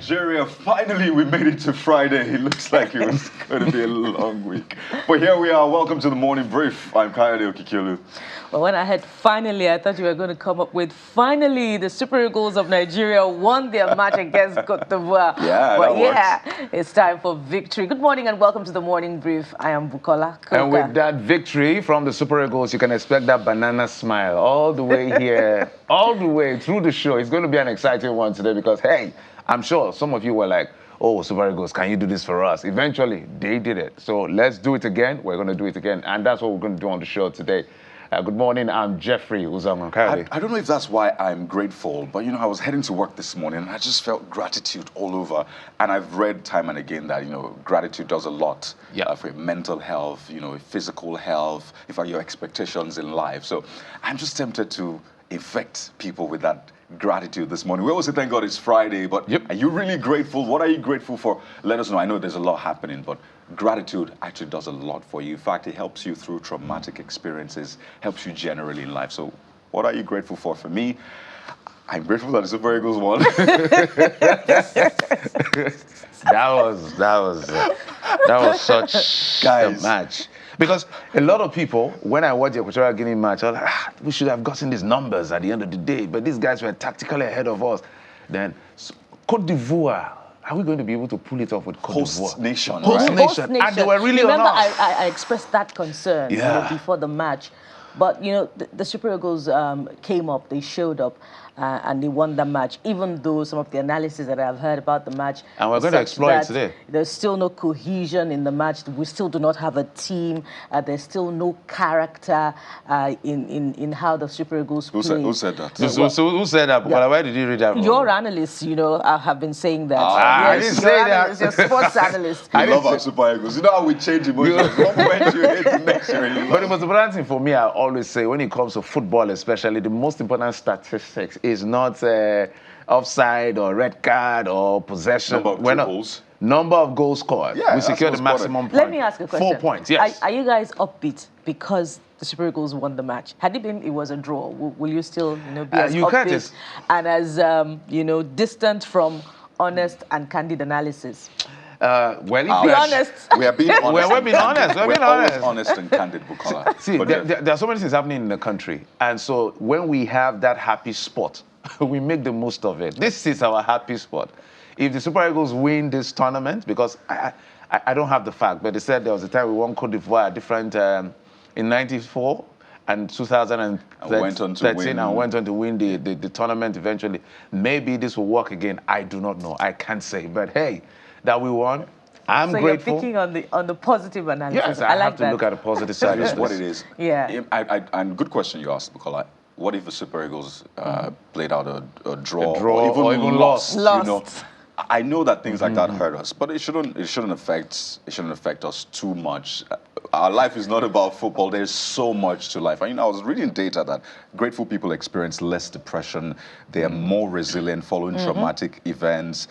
Nigeria, finally we made it to Friday. It looks like it was going to be a long week. But here we are. Welcome to the Morning Brief. I'm Kayode Okikiolu. Well, when I heard finally, I thought you were going to come up with finally the Super Eagles of Nigeria won their match against Cote d'Ivoire. Yeah, but that works. It's time for victory. Good morning and welcome to the Morning Brief. I am Bukola Koka. And with that victory from the Super Eagles, you can expect that banana smile all the way here, all the way through the show. It's going to be an exciting one today because, hey, I'm sure some of you were like, oh, Super Eagles, can you do this for us? Eventually, they did it. So let's do it again. We're going to do it again. And that's what we're going to do on the show today. Good morning, I'm Jeffrey Uzaman. I don't know if that's why I'm grateful, but I was heading to work this morning and I just felt gratitude all over. And I've read time and again that, gratitude does a lot for your mental health, physical health, in fact, your expectations in life. So I'm just tempted to infect people with that gratitude this morning. We always say, thank God it's Friday, but Are you really grateful? What are you grateful for? Let us know. I know there's a lot happening, but gratitude actually does a lot for you. In fact, it helps you through traumatic experiences, helps you generally in life. So what are you grateful for? For me, I'm grateful that the Super Eagles won. That was such a match. Because a lot of people, when I watch the Equatorial Guinea match, I was like, we should have gotten these numbers at the end of the day. But these guys were tactically ahead of us. Then Cote d'Ivoire, are we going to be able to pull it off with Cote d'Ivoire? Host nation, Host right? nation. And they were really Remember, on us. I expressed that concern before the match. But, the Super Eagles came up, they showed up, and they won the match, even though some of the analysis that I've heard about the match... And we're going to explore it today. There's still no cohesion in the match. We still do not have a team. There's still no character in how the Super Eagles play. Who said that? Who said that? Yeah. Where did you read that from? Your analysts, have been saying that. I didn't say that. Your sports analyst. I love our Super Eagles. You know how we change emotions. One moment you hate, the next year you love. But the most important thing for me, I always say, when it comes to football especially, the most important statistics is not offside or red card or possession. Number of goals scored. Yeah, we secured the maximum point. Let me ask a question. 4 points, yes. Are you guys upbeat because the Super Eagles won the match? Had it was a draw, will you still be as upbeat and as distant from honest and candid analysis? Be honest. We are being honest. We're being honest. We're always honest and candid, Bukola. See, there are so many things happening in the country. And so when we have that happy spot, we make the most of it. This is our happy spot. If the Super Eagles win this tournament, because I don't have the fact, but they said there was a time we won Cote d'Ivoire different in 94 and 2013 and went on to win the tournament eventually. Maybe this will work again. I do not know. I can't say. But hey, that we won. I'm grateful. So you're picking on the positive analysis. Yes, I have to look at the positive side. That is what it is. Yeah. And good question you asked, Bukola. What if the Super Eagles played out a draw, or even lost? I know that things like that hurt us, but it shouldn't affect us too much. Our life is not about football. There's so much to life. I was reading data that grateful people experience less depression. They are more resilient following traumatic events.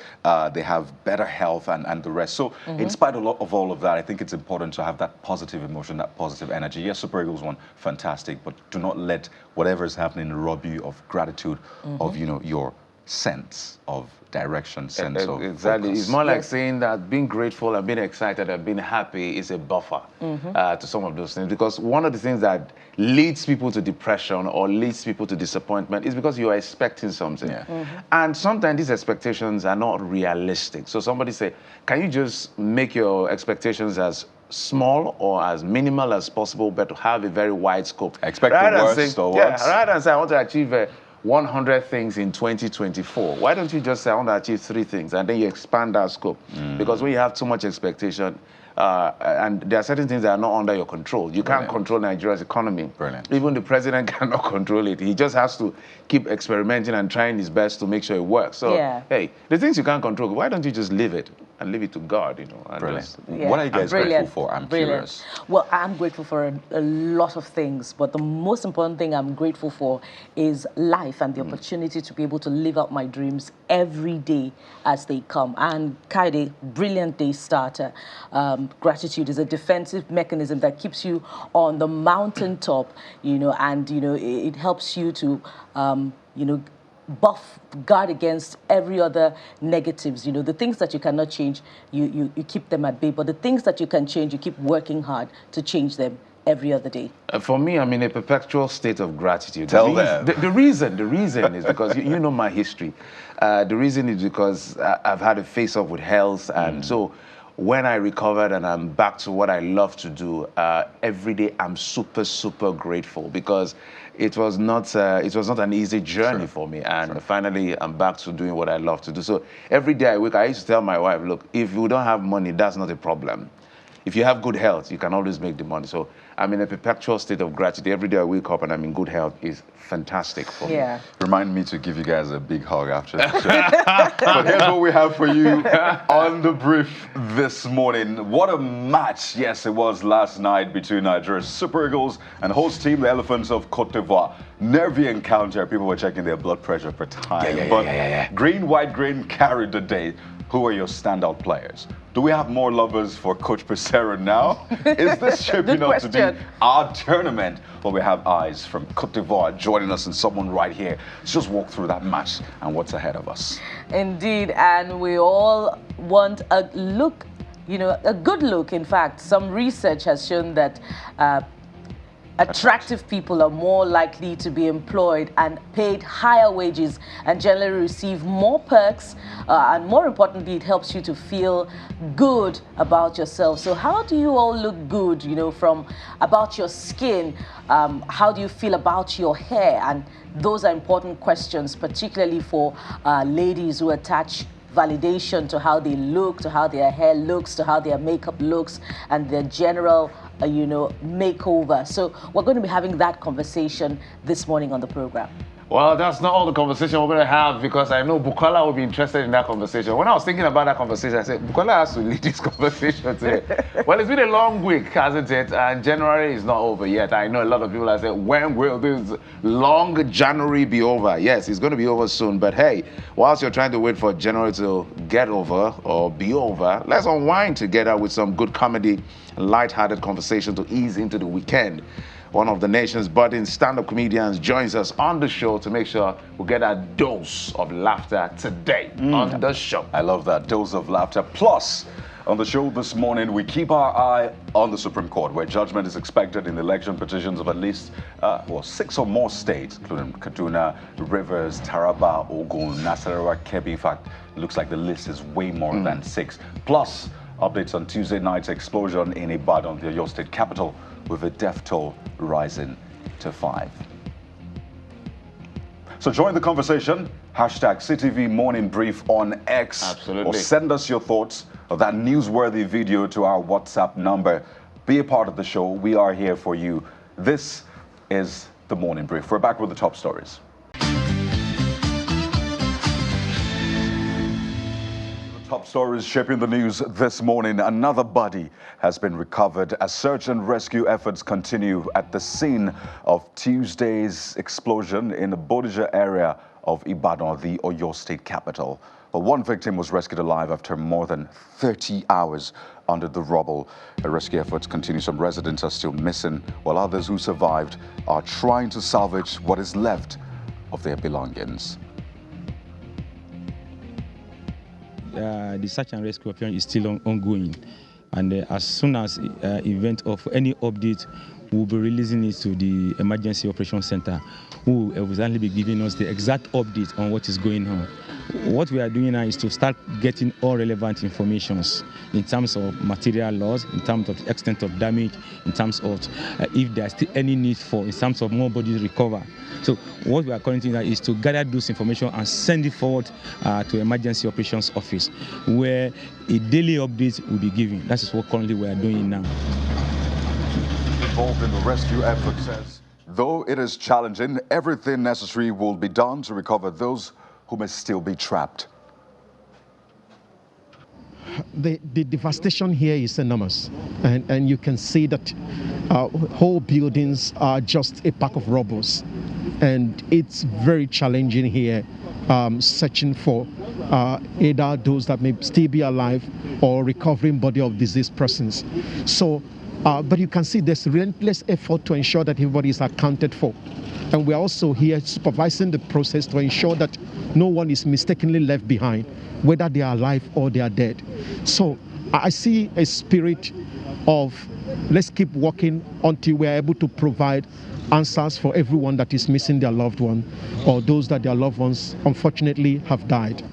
They have better health and the rest. So in spite of all of that, I think it's important to have that positive emotion, that positive energy. Yes, Super Eagles won, fantastic, but do not let whatever is happening rob you of gratitude, of your sense of direction, sense of exactly. focus. It's more like saying that being grateful and being excited and being happy is a buffer to some of those things. Because one of the things that leads people to depression or leads people to disappointment is because you are expecting something. And sometimes these expectations are not realistic. So somebody say, can you just make your expectations as small or as minimal as possible, but to have a very wide scope? Expect the worst or what? Rather than say, I want to achieve 100 things in 2024. Why don't you just say, I want to achieve 3 things, and then you expand that scope? Because when you have too much expectation, and there are certain things that are not under your control. You can't control Nigeria's economy. Even the president cannot control it. He just has to keep experimenting and trying his best to make sure it works. So, hey, the things you can't control, why don't you just leave it and leave it to God, And what are you guys grateful for? I'm curious. Well, I'm grateful for a lot of things, but the most important thing I'm grateful for is life and the opportunity to be able to live out my dreams every day as they come. And Kaide, brilliant day starter. Gratitude is a defensive mechanism that keeps you on the mountaintop, and it helps you to, guard against every other negatives. The things that you cannot change, you keep them at bay. But the things that you can change, you keep working hard to change them every other day. For me, I'm in a perpetual state of gratitude. Tell them. The reason is because you know my history. The reason is because I've had a face-off with health, and so when I recovered and I'm back to what I love to do, every day I'm super, super grateful, because it was not an easy journey for me, and finally I'm back to doing what I love to do. So every day I wake, I used to tell my wife, look, if you don't have money, that's not a problem. If you have good health, you can always make the money. So I'm in a perpetual state of gratitude. Every day I wake up and I'm in good health is fantastic for me. Remind me to give you guys a big hug after the show. But here's what we have for you on the brief this morning. What a match, yes, it was last night between Nigeria's Super Eagles and host team, the Elephants of Cote d'Ivoire. Nervy encounter. People were checking their blood pressure for time. But green, white, green carried the day. Who are your standout players? Do we have more lovers for Coach Pesero now? Is this shaping up to be our tournament? Well, we have eyes from Cote d'Ivoire joining us, and someone right here. Let's just walk through that match and what's ahead of us. Indeed, and we all want a look, a good look. In fact, some research has shown that attractive people are more likely to be employed and paid higher wages and generally receive more perks, and more importantly, it helps you to feel good about yourself. So how do you all look good, from about your skin? How do you feel about your hair? And those are important questions, particularly for ladies who attach validation to how they look, to how their hair looks, to how their makeup looks, and their general makeover. So we're going to be having that conversation this morning on the program. Well, that's not all the conversation we're going to have, because I know Bukola will be interested in that conversation. When I was thinking about that conversation, I said, Bukola has to lead this conversation today. Well, it's been a long week, hasn't it? And January is not over yet. I know a lot of people are saying, when will this long January be over? Yes, it's going to be over soon. But hey, whilst you're trying to wait for January to get over or be over, let's unwind together with some good comedy and light-hearted conversation to ease into the weekend. One of the nation's budding stand-up comedians joins us on the show to make sure we get a dose of laughter today on the show. I love that, dose of laughter. Plus, on the show this morning, we keep our eye on the Supreme Court, where judgment is expected in the election petitions of at least 6 or more states, including Kaduna, Rivers, Taraba, Ogun, Nasarawa, Kebbi. In fact, it looks like the list is way more than 6. Plus, updates on Tuesday night's explosion in Ibadan, the Oyo State capital, with the death toll rising to 5. So join the conversation, hashtag CTV Morning Brief on X. Absolutely. Or send us your thoughts of that newsworthy video to our WhatsApp number. Be a part of the show. We are here for you. This is the Morning Brief. We're back with the top stories. Top stories shaping the news this morning. Another body has been recovered as search and rescue efforts continue at the scene of Tuesday's explosion in the Bodija area of Ibadan, the Oyo State capital. But one victim was rescued alive after more than 30 hours under the rubble. The rescue efforts continue. Some residents are still missing, while others who survived are trying to salvage what is left of their belongings. The search and rescue operation is still ongoing, and as soon as event of any update, we'll be releasing it to the Emergency Operations Center, who will exactly be giving us the exact update on what is going on. What we are doing now is to start getting all relevant informations in terms of material loss, in terms of the extent of damage, in terms of if there's still any need for, in terms of more bodies recover. So what we are currently doing is to gather those information and send it forward to Emergency Operations Office, where a daily update will be given. That is what currently we are doing now. Involved in the rescue effort says, though it is challenging, everything necessary will be done to recover those who may still be trapped. The devastation here is enormous, and you can see that whole buildings are just a pack of rubble, and it's very challenging here, searching for either those that may still be alive or recovering body of deceased persons. So, but you can see there's relentless effort to ensure that everybody is accounted for. And we're also here supervising the process to ensure that no one is mistakenly left behind, whether they are alive or they are dead. So I see a spirit of let's keep working until we're able to provide answers for everyone that is missing their loved one or those that their loved ones unfortunately have died.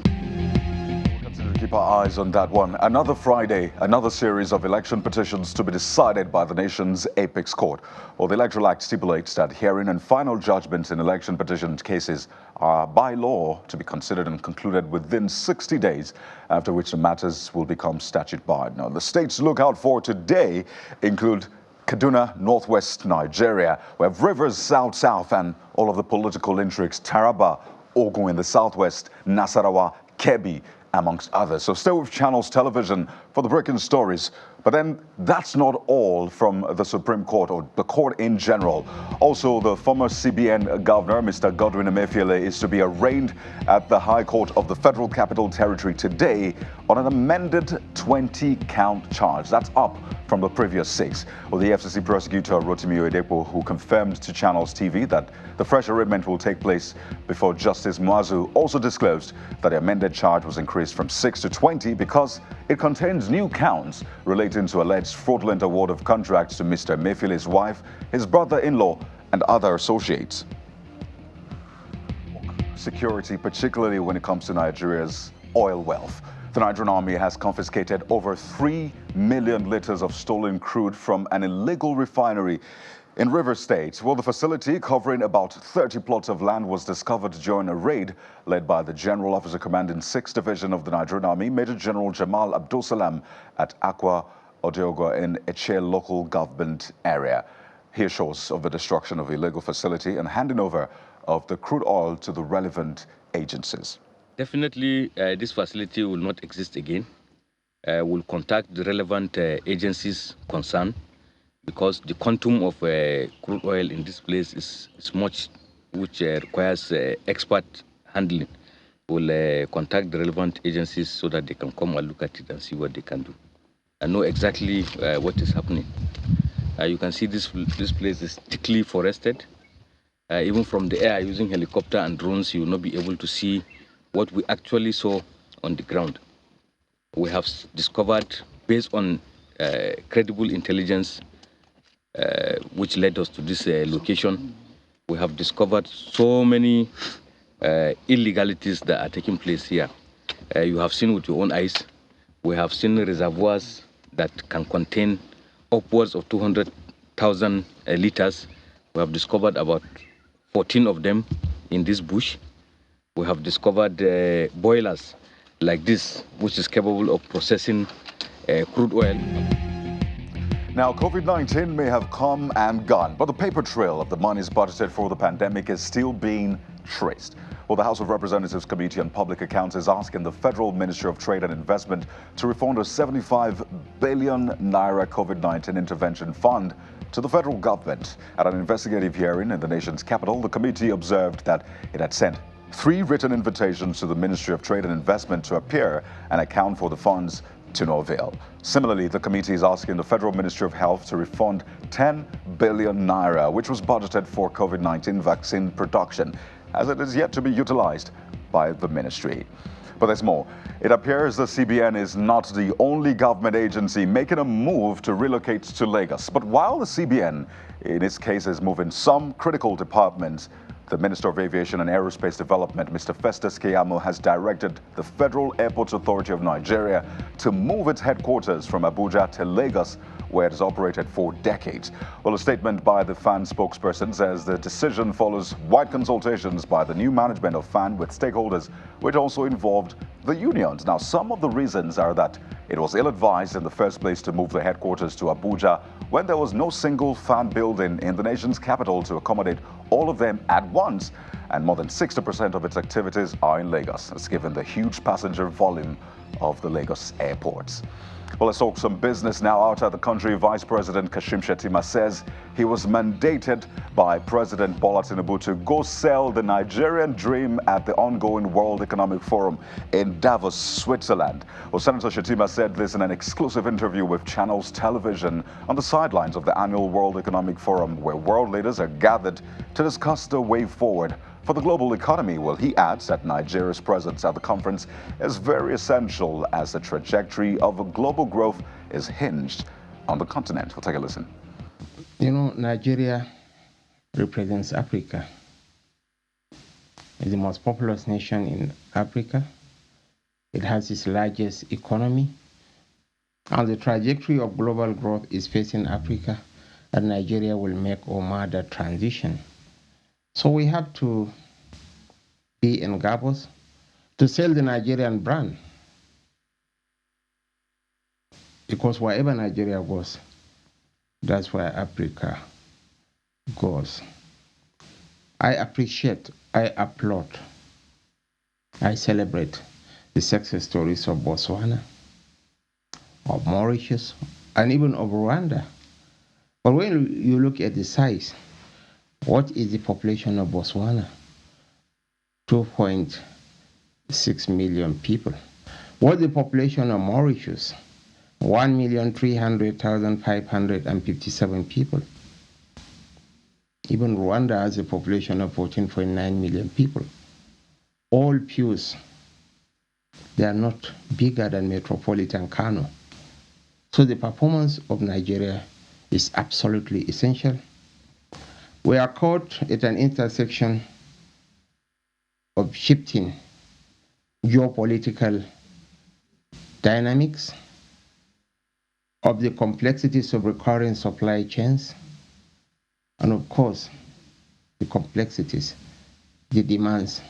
Keep our eyes on that one. Another Friday, another series of election petitions to be decided by the nation's apex court. Well, the Electoral Act stipulates that hearing and final judgments in election petition cases are by law to be considered and concluded within 60 days, after which the matters will become statute barred. Now, the states to look out for today include Kaduna, northwest Nigeria, where Rivers, south, and all of the political intrigues, Taraba, Ogun in the southwest, Nasarawa, Kebbi, amongst others. So stay with Channels Television for the breaking stories. But then that's not all from the Supreme Court or the court in general. Also, the former CBN governor, Mr. Godwin Emefiele, is to be arraigned at the High Court of the Federal Capital Territory today on an amended 20-count charge. That's up from the previous 6. Well, the FCC prosecutor, Rotimi Oyedepo, who confirmed to Channels TV that the fresh arraignment will take place before Justice Muazu, also disclosed that the amended charge was increased from 6 to 20 because it contains new counts relating to alleged fraudulent award of contracts to Mr. Emefiele's wife, his brother-in-law, and other associates. Security, particularly when it comes to Nigeria's oil wealth. The Nigerian army has confiscated over 3 million liters of stolen crude from an illegal refinery in Rivers State. Well, the facility, covering about 30 plots of land, was discovered during a raid led by the General Officer Commanding 6th Division of the Nigerian Army, Major General Jamal Abdul-Salam, at Akwa Odiogo in Eche local government area. Here shows of the destruction of the illegal facility and handing over of the crude oil to the relevant agencies. Definitely, this facility will not exist again. We'll contact the relevant agencies concerned because the quantum of crude oil in this place is much, which requires expert handling. We'll contact the relevant agencies so that they can come and look at it and see what they can do and know exactly what is happening. You can see this place is thickly forested. Even from the air, using helicopter and drones, you will not be able to see what we actually saw on the ground. We have discovered, based on credible intelligence, which led us to this location, we have discovered so many illegalities that are taking place here. You have seen with your own eyes. We have seen reservoirs that can contain upwards of 200,000 liters. We have discovered about 14 of them in this bush. We have discovered boilers like this, which is capable of processing crude oil. Now, COVID-19 may have come and gone, but the paper trail of the monies budgeted for the pandemic is still being traced. Well, the House of Representatives Committee on Public Accounts is asking the Federal Ministry of Trade and Investment to refund a 75 billion naira COVID-19 intervention fund to the federal government. At an investigative hearing in the nation's capital, the committee observed that it had sent 3 written invitations to the Ministry of Trade and Investment to appear and account for the funds to no avail. Similarly, the committee is asking the Federal Ministry of Health to refund 10 billion naira, which was budgeted for COVID-19 vaccine production, as it is yet to be utilized by the ministry. But there's more. It appears the CBN is not the only government agency making a move to relocate to Lagos. But while the CBN, in its case, is moving some critical departments, the Minister of Aviation and Aerospace Development, Mr. Festus Keyamo, has directed the Federal Airports Authority of Nigeria to move its headquarters from Abuja to Lagos, where it has operated for decades. Well, a statement by the FAN spokesperson says the decision follows wide consultations by the new management of FAN with stakeholders, which also involved the unions. Now, some of the reasons are that it was ill-advised in the first place to move the headquarters to Abuja when there was no single FAN building in the nation's capital to accommodate all of them at once, and more than 60% of its activities are in Lagos. It's given the huge passenger volume of the Lagos airports. Well, let's talk some business now. Outside the country, Vice President Kashim Shettima says he was mandated by President Bola Tinubu to go sell the Nigerian dream at the ongoing World Economic Forum in Davos, Switzerland. Well, Senator Shettima said this in an exclusive interview with Channels Television on the sidelines of the annual World Economic Forum, where world leaders are gathered to discuss the way forward for the global economy. Well, he adds that Nigeria's presence at the conference is very essential as the trajectory of global growth is hinged on the continent. We'll take a listen. You know, Nigeria represents Africa. It's the most populous nation in Africa. It has its largest economy. And the trajectory of global growth is facing Africa, and Nigeria will make or mar that transition. So we have to be in Davos to sell the Nigerian brand. Because wherever Nigeria goes, that's where Africa goes. I appreciate, I applaud, I celebrate the success stories of Botswana, of Mauritius, and even of Rwanda. But when you look at the size, what is the population of Botswana? 2.6 million people. What's the population of Mauritius? 1,300,557 people. Even Rwanda has a population of 14.9 million people. All pews, they are not bigger than metropolitan Kano. So the performance of Nigeria is absolutely essential. We are caught at an intersection of shifting geopolitical dynamics, of the complexities of recurring supply chains, and of course, the complexities, the demands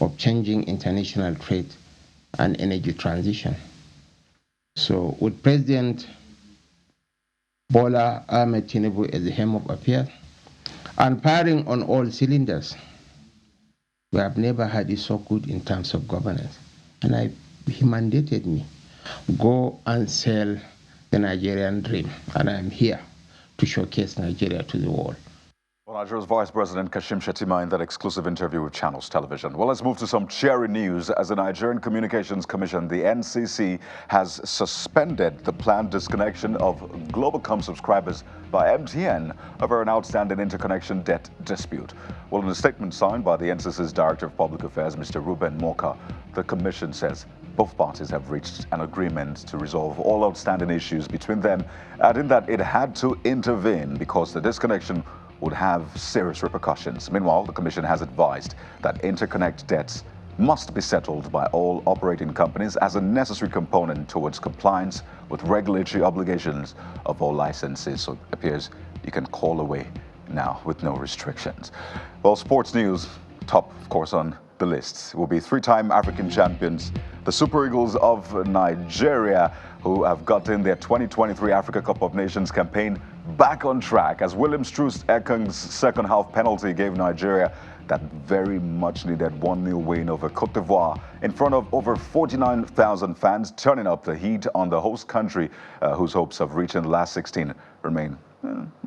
of changing international trade and energy transition. So with President Bola Ahmed Tinubu at the helm of affairs and firing on all cylinders, we have never had it so good in terms of governance. And he mandated me, go and sell the Nigerian dream. And I'm here to showcase Nigeria to the world. Well, Nigeria's Vice President Kashim Shettima in that exclusive interview with Channels Television. Well, let's move to some cheery news as the Nigerian Communications Commission, the NCC, has suspended the planned disconnection of Globacom subscribers by MTN over an outstanding interconnection debt dispute. Well, in a statement signed by the NCC's Director of Public Affairs, Mr. Ruben Moka, the Commission says both parties have reached an agreement to resolve all outstanding issues between them, adding that it had to intervene because the disconnection would have serious repercussions. Meanwhile, the Commission has advised that interconnect debts must be settled by all operating companies as a necessary component towards compliance with regulatory obligations of all licenses. So it appears you can call away now with no restrictions. Well, sports news, top, of course, on the list will be three-time African champions, the Super Eagles of Nigeria, who have gotten their 2023 Africa Cup of Nations campaign back on track as William Strauss Ekong's second half penalty gave Nigeria that very much needed 1-0 win over Cote d'Ivoire in front of over 49,000 fans, turning up the heat on the host country, whose hopes of reaching the last 16 remain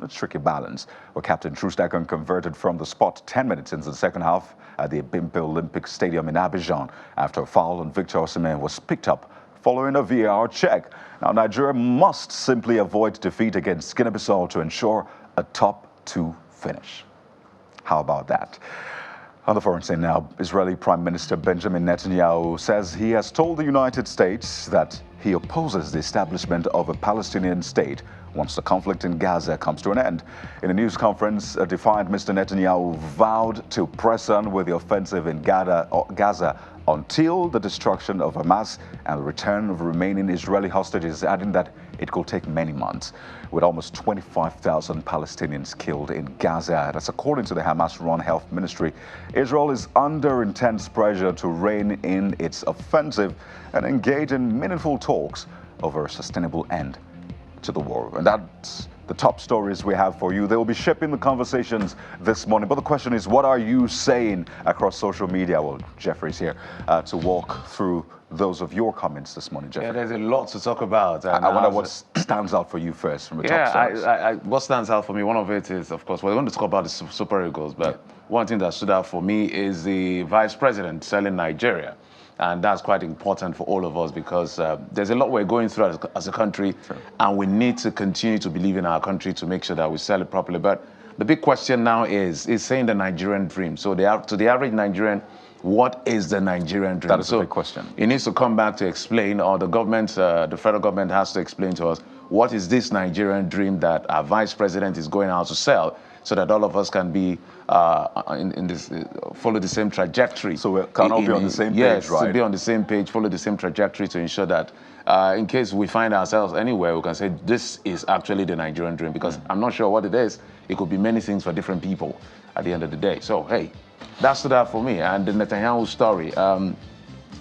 a tricky balance. Where Captain Strauss Ekong converted from the spot 10 minutes into the second half at the Abimpe Olympic Stadium in Abidjan after a foul on Victor Osimhen was picked up following a VAR check. Now, Nigeria must simply avoid defeat against Guinea-Bissau to ensure a top 2 finish. How about that? On the foreign scene now, Israeli Prime Minister Benjamin Netanyahu says he has told the United States that he opposes the establishment of a Palestinian state once the conflict in Gaza comes to an end. In a news conference, a defiant Mr. Netanyahu vowed to press on with the offensive in Gaza until the destruction of Hamas and the return of remaining Israeli hostages, adding that it could take many months. With almost 25,000 Palestinians killed in Gaza, that's according to the Hamas-run health ministry, Israel is under intense pressure to rein in its offensive and engage in meaningful talks over a sustainable end to the war. And that's the the top stories we have for you. They will be shaping the conversations this morning. But the question is, what are you saying across social media? Well, Jeffrey's here to walk through those of your comments this morning, Jeffrey. Yeah, there's a lot to talk about. I wonder what stands out for you first from the top stories. What stands out for me, one of it is, of course, we're going to talk about the Super Eagles, but one thing that stood out for me is the vice president selling Nigeria. And that's quite important for all of us because there's a lot we're going through as a country, and we need to continue to believe in our country to make sure that we sell it properly. But the big question now is saying the Nigerian dream. So to the average Nigerian, what is the Nigerian dream? That is a big question. It needs to come back to explain, or the government, the federal government has to explain to us, what is this Nigerian dream that our vice president is going out to sell, so that all of us can be follow the same trajectory. So we can all be on the same page, right? Yes, to be on the same page, follow the same trajectory to ensure that in case we find ourselves anywhere, we can say this is actually the Nigerian dream, because I'm not sure what it is. It could be many things for different people at the end of the day. So, hey, that stood out for me. And the Netanyahu story,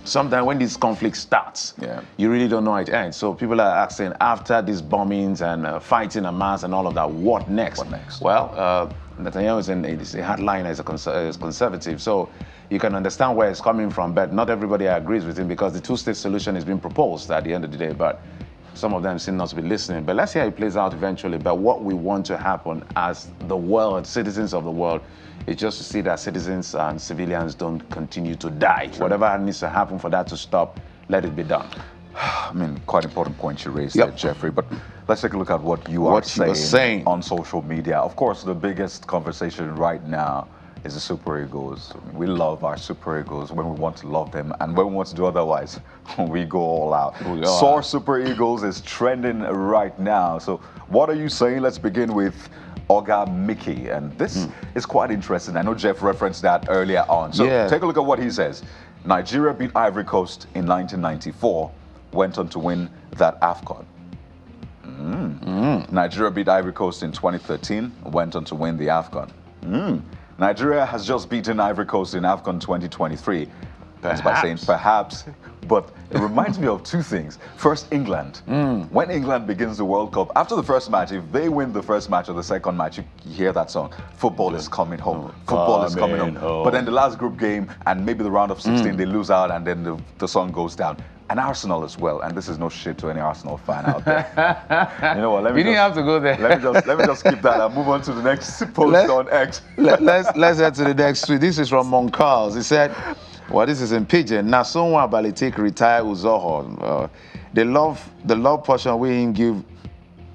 sometimes when this conflict starts, you really don't know how it ends. So people are asking, after these bombings and fighting Hamas and all of that, what next? What next? Well, Netanyahu is a hardliner, as a conservative, so you can understand where it's coming from, but not everybody agrees with him, because the two-state solution is being proposed at the end of the day, but some of them seem not to be listening. But let's see how it plays out eventually. But what we want to happen as the world, citizens of the world, is just to see that citizens and civilians don't continue to die. Whatever needs to happen for that to stop, let it be done. I mean, quite important point you raised there, Jeffrey, but let's take a look at what you are saying on social media. Of course, the biggest conversation right now is the Super Eagles. We love our Super Eagles when we want to love them, and when we want to do otherwise, we go all out. Soar Super Eagles is trending right now. So what are you saying? Let's begin with Oga Mickey, and this is quite interesting. I know Jeff referenced that earlier on. So take a look at what he says. Nigeria beat Ivory Coast in 1994, went on to win that AFCON. Nigeria beat Ivory Coast in 2013, went on to win the AFCON. Nigeria has just beaten Ivory Coast in AFCON 2023. That's by saying perhaps, but it reminds me of two things. First, England. When England begins the World Cup, after the first match, if they win the first match or the second match, you hear that song, football is coming home, football is coming home. But then the last group game and maybe the round of 16, they lose out, and then the song goes down. And Arsenal as well, and this is no shit to any Arsenal fan out there. You know what? You didn't have to go there. Let me just keep that and move on to the next post on X. Let's head to the next tweet. This is from Moncals. He said, well, this is in Pidgin. Nasonwa Balitek retire Uzoho. The love portion we didn't give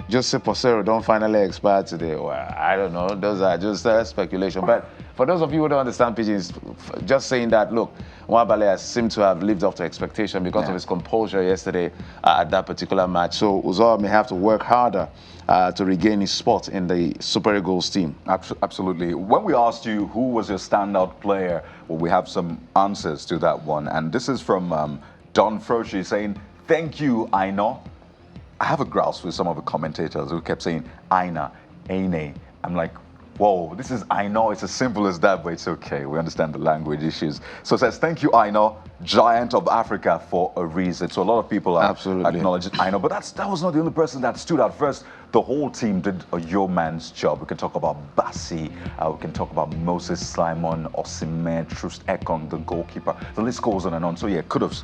Joseph Posero don't finally expire today. Well, I don't know. Those are just speculation. But for those of you who don't understand Pidgin, it's just saying that, look, Nwabali seemed to have lived up to expectation because of his composure yesterday at that particular match. So Uzoho may have to work harder to regain his spot in the Super Eagles team. Absolutely. When we asked you who was your standout player, well, we have some answers to that one. And this is from Don Froshi saying, thank you, Aino. I have a grouse with some of the commentators who kept saying, Aina, Aine. I'm like, whoa, this is I know, it's as simple as that, but it's okay. We understand the language issues. So it says, thank you, Aino, giant of Africa for a reason. So a lot of people are acknowledging Aino, but that was not the only person that stood out first. The whole team did a yeoman's job. We can talk about Bassi, we can talk about Moses Simon, Osimhen, Trust Ekong, the goalkeeper. The list goes on and on. So yeah, kudos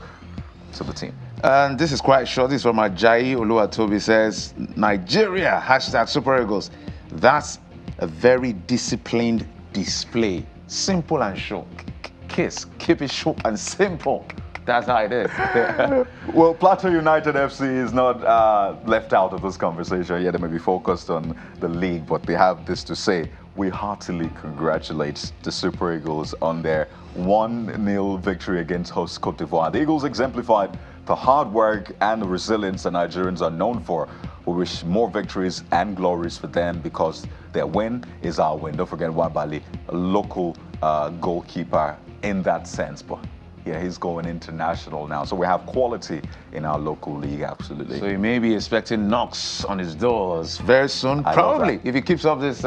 to the team. And this is quite short. This is from Ajayi Oluwatobi. Says, Nigeria, hashtag Super Eagles. That's a very disciplined display. Simple and short. Kiss, keep it short and simple. That's how it is. Well, Plateau United FC is not left out of this conversation. Yeah, they may be focused on the league, but they have this to say. We heartily congratulate the Super Eagles on their 1-0 victory against host Cote d'Ivoire. The Eagles exemplified the hard work and the resilience that Nigerians are known for. We wish more victories and glories for them because their win is our win. Don't forget Wabali, a local goalkeeper in that sense. But yeah, he's going international now. So we have quality in our local league, absolutely. So you may be expecting knocks on his doors very soon, probably, if he keeps up this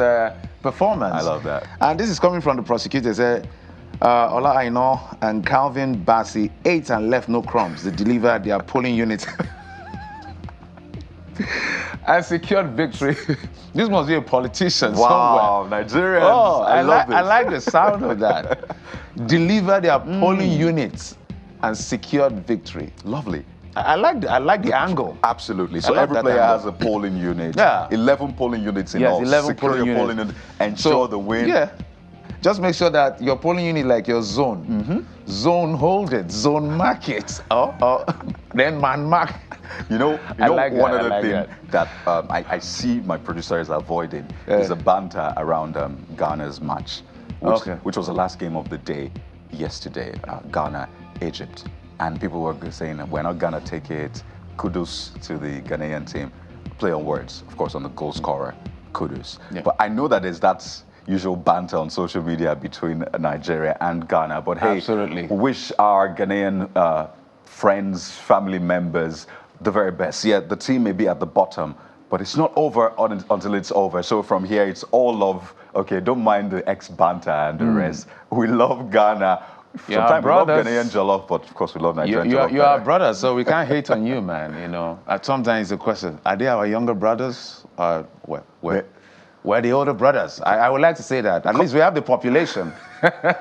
performance. I love that. And this is coming from the prosecutor. Said, Ola Aino and Calvin Bassi ate and left no crumbs. They delivered their polling unit. and secured victory. This must be a politician Wow, somewhere. Nigerians. Oh, I love this. I like the sound of that. Deliver their polling units and secured victory. Lovely. I like the angle. Absolutely. So I love every that player angle. has a polling unit. Yeah. 11 polling units in Yes, all. 11 Secure polling your units. ensure the win. Yeah. Just make sure that your polling unit, like your zone, zone hold it, zone mark it, then man mark. You know like one that, other thing that I see my producer is avoiding is a banter around Ghana's match, which was the last game of the day yesterday, Ghana, Egypt. And people were saying, we're not gonna take it. Kudos to the Ghanaian team. Play on words, of course, on the goal scorer, kudos. Yeah. But I know that there's that usual banter on social media between Nigeria and Ghana. But hey, absolutely, wish our Ghanaian friends, family members the very best. Yeah, the team may be at the bottom, but it's not over until it's over. So from here, it's all love. Okay, don't mind the ex-banter and the rest. We love Ghana. Sometimes we love Ghanaian jollof, but of course we love Nigerian jollof. You're our brothers, so we can't hate on you, man. You know, sometimes the question: are they our younger brothers? We're the older brothers. I would like to say that. At least we have the population. Okay.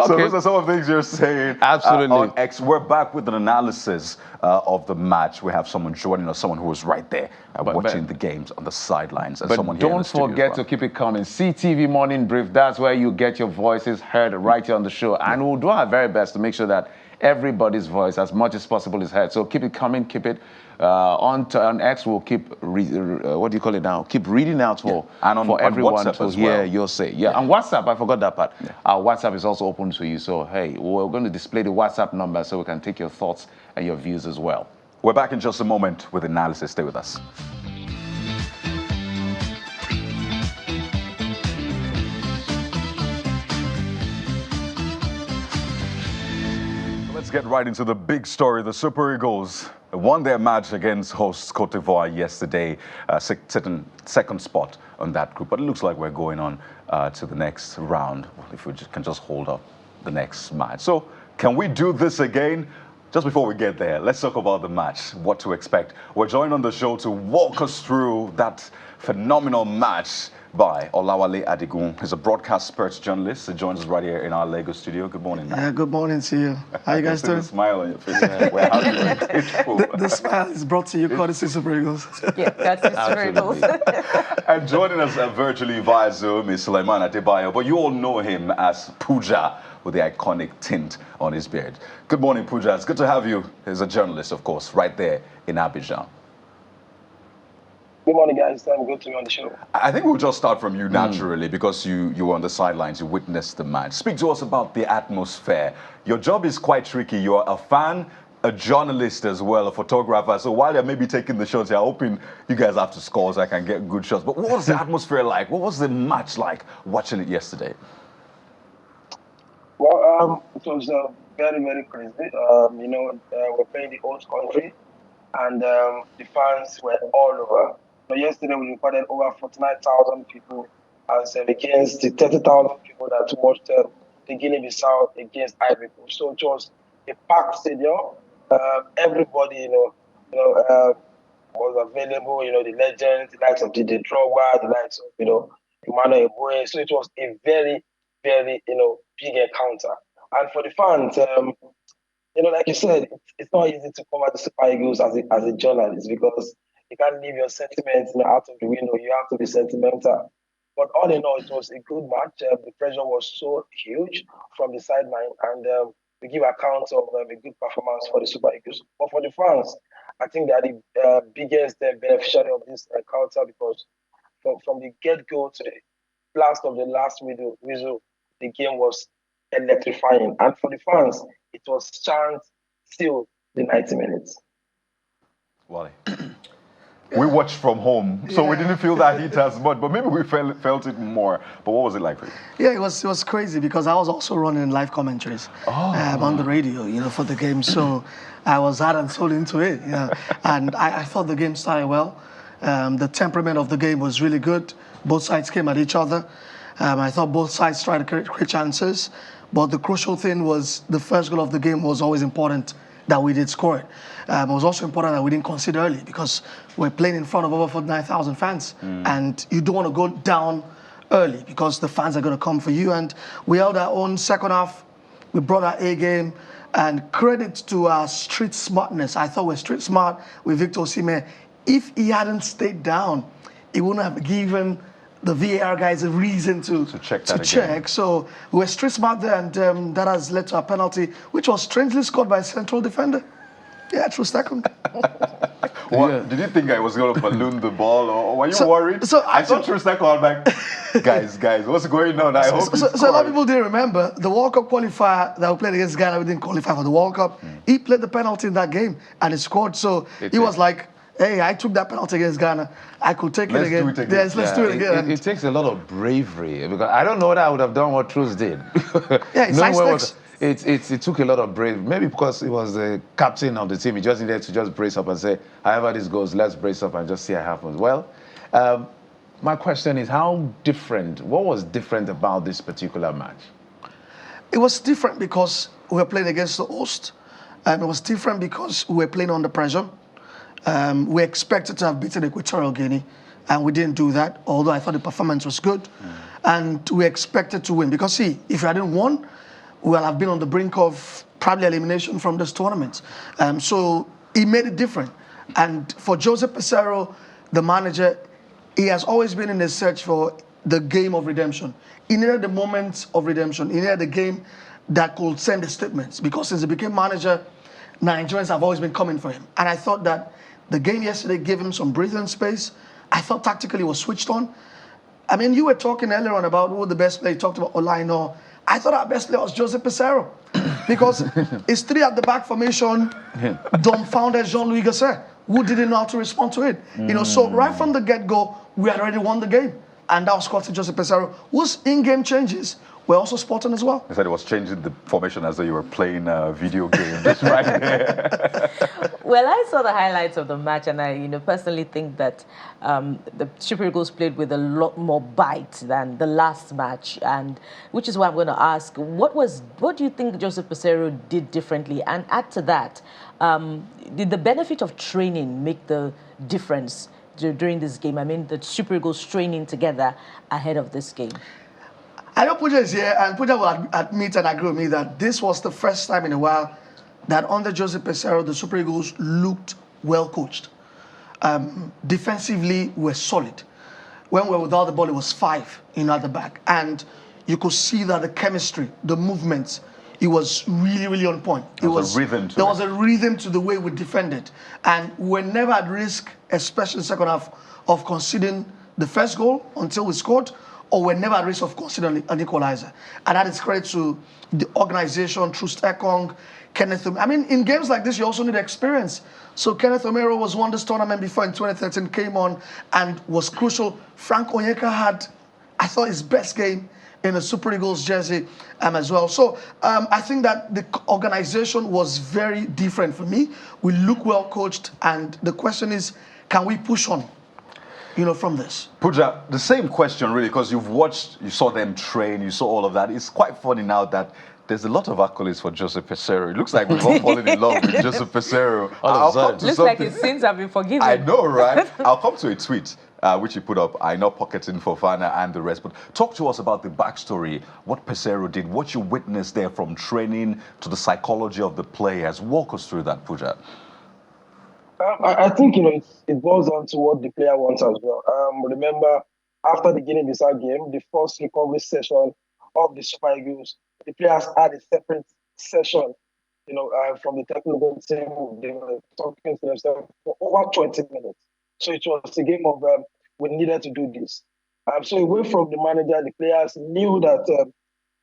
So those are some of the things you're saying. Absolutely. On X, we're back with an analysis of the match. We have someone joining us, someone who was right there watching the games on the sidelines. And but someone here in the don't studio forget as well. to keep it coming. CTV Morning Brief, that's where you get your voices heard right here on the show. And we'll do our very best to make sure that everybody's voice, as much as possible, is heard. So keep it coming, keep it. On X, we'll keep, what do you call it now? Keep reading out for everyone to hear your say. Yeah, on WhatsApp, I forgot that part. Yeah. Our WhatsApp is also open to you. So, hey, we're going to display the WhatsApp number so we can take your thoughts and your views as well. We're back in just a moment with analysis. Stay with us. Let's get right into the big story. The Super Eagles won their match against hosts Cote d'Ivoire yesterday, sitting second spot on that group. But it looks like we're going on to the next round, if we can just hold up the next match. So can we do this again? Just before we get there, let's talk about the match, what to expect. We're joined on the show to walk us through that phenomenal match by Olawale Adigun. He's a broadcast sports journalist. He joins us right here in our Lagos studio. Good morning, man. Yeah, good morning to you. How you guys doing? The smile on your face. We're happy and grateful. The smile is brought to you courtesy Super Eagles. Yeah, that's Super Eagles. And joining us virtually via Zoom is Sulaiman Adebayo, but you all know him as Puja, with the iconic tint on his beard. Good morning, Puja. It's good to have you as a journalist, of course, right there in Abidjan. Good morning, guys. I'm good to be on the show. I think we'll just start from you naturally because you were on the sidelines, you witnessed the match. Speak to us about the atmosphere. Your job is quite tricky. You're a fan, a journalist as well, a photographer. So while you're maybe taking the shots, you're hoping you guys have to score so I can get good shots. But what was the atmosphere like? What was the match like watching it yesterday? Well, it was very, very crazy. We're playing the host country, and the fans were all over. So yesterday we recorded over 49,000 people as against the 30,000 people that watched the Guinea-Bissau against Ivory Coast. So it was a packed stadium. Everybody, was available. The legends, the likes of Didier Drogba, the likes of Emmanuel Eboe. So it was a very, very big encounter. And for the fans, like you said, it's not easy to cover the Super Eagles as a journalist because you can't leave your sentiments out of the window. You have to be sentimental. But all in all, it was a good match. The pressure was so huge from the sideline, and we give accounts of a good performance for the Super Eagles. But for the fans, I think they are the biggest beneficiary of this encounter because from the get-go to the blast of the last whistle, the game was electrifying. And for the fans, it was chant still the 90 minutes. Wally. We watched from home, so we didn't feel that heat as much, but maybe we felt it more. But what was it like for you? Yeah, it was crazy because I was also running live commentaries on the radio, for the game. So I was heart and soul into it, and I thought the game started well. The temperament of the game was really good. Both sides came at each other. I thought both sides tried to create chances, but the crucial thing was the first goal of the game was always important that we did score it. It was also important that we didn't concede early because we're playing in front of over 49,000 fans, and you don't want to go down early because the fans are going to come for you. And we held our own second half. We brought our A game, and credit to our street smartness. I thought we're street smart with Victor Osimhen. If he hadn't stayed down, he wouldn't have given the VAR guys a reason to check. So we're street smart there, and that has led to a penalty, which was strangely scored by a central defender. Yeah, true second. Did you think I was going to balloon the ball, or were you worried? I saw Trusteko, I'm like, guys, what's going on? I hope so a lot of people didn't remember the World Cup qualifier that we played against Ghana. We didn't qualify for the World Cup. He played the penalty in that game, and he scored. So he was like, hey, I took that penalty against Ghana. I could take it again. Yes, let's do it again. It takes a lot of bravery, because I don't know that I would have done what Truss did. It took a lot of bravery. Maybe because he was the captain of the team, he just needed to just brace up and say, however this goes, let's brace up and just see what happens. Well, my question is, what was different about this particular match? It was different because we were playing against the host. It was different because we were playing under pressure. We expected to have beaten Equatorial Guinea, and we didn't do that, although I thought the performance was good. And we expected to win, because see, if I hadn't won, we'll have been on the brink of probably elimination from this tournament. So he made it different. And for Jose Peseiro, the manager, he has always been in a search for the game of redemption. He needed the moment of redemption. He needed the game that could send the statements, because since he became manager, Nigerians have always been coming for him. And I thought that the game yesterday gave him some breathing space. I thought tactically was switched on. I mean, you were talking earlier on about who the best player. You talked about Olaino. I thought our best player was Jose Peseiro, because it's three at the back formation, dumbfounded Jean-Louis Gasset, who didn't know how to respond to it. So right from the get-go, we had already won the game. And that was caught to Jose Peseiro, whose in-game changes were also spot on as well. I said it was changing the formation as though you were playing a video game. That's right there. Well, I saw the highlights of the match, and I, personally think that the Super Eagles played with a lot more bite than the last match, and which is why I'm going to ask, what do you think Joseph Peseiro did differently? And add to that, did the benefit of training make the difference during this game? I mean, the Super Eagles training together ahead of this game. I know Pooja is here, and Pooja will admit and agree with me that this was the first time in a while that under Jose Peseiro, the Super Eagles looked well coached. Defensively, we're solid. When we were without the ball, it was 5 at the back. And you could see that the chemistry, the movements, it was really, really on point. There was a rhythm to There was a rhythm to the way we defended. And we're never at risk, especially in the second half, of conceding the first goal until we scored, or we're never at risk of considering an equalizer. And that is credit to the organization, Trusteko, Kenneth. I mean, in games like this, you also need experience. So Kenneth Omero was won this tournament before in 2013, came on and was crucial. Frank Onyeka had, I thought, his best game in the Super Eagles jersey as well. So I think that the organization was very different for me. We look well coached, and the question is, can we push on? From this. Pooja, the same question really, because you saw them train, you saw all of that. It's quite funny now that there's a lot of accolades for Joseph Peseiro. It looks like we've all fallen in love with Joseph Peseiro. Looks like his sins have been forgiven. I know, right? I'll come to a tweet which he put up. I know pocketing Fofana and the rest, but talk to us about the backstory, what Peseiro did, what you witnessed there from training to the psychology of the players. Walk us through that, Pooja. I think it boils down to what the player wants as well. Remember, after the Guinea-Bissau game, the first recovery session of the Super Eagles, the players had a separate session, from the technical team. They were talking to themselves for over 20 minutes. So it was a game of we needed to do this. So away from the manager, the players knew that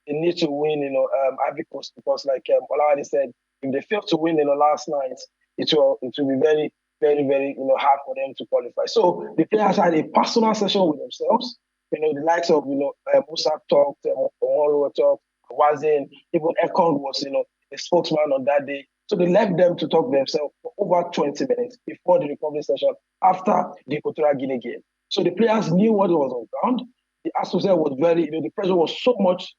they need to win, Ivory Coast, because like Olawale said, if they fail to win last night, it will be very, very, very hard for them to qualify. So the players had a personal session with themselves. The likes of Musa talked, Omoro talked, Wazin, even AFCON was a spokesman on that day. So they left them to talk to themselves for over 20 minutes before the recovery session after the Equatorial Guinea game. So the players knew what was on ground. The atmosphere was very, the pressure was so much,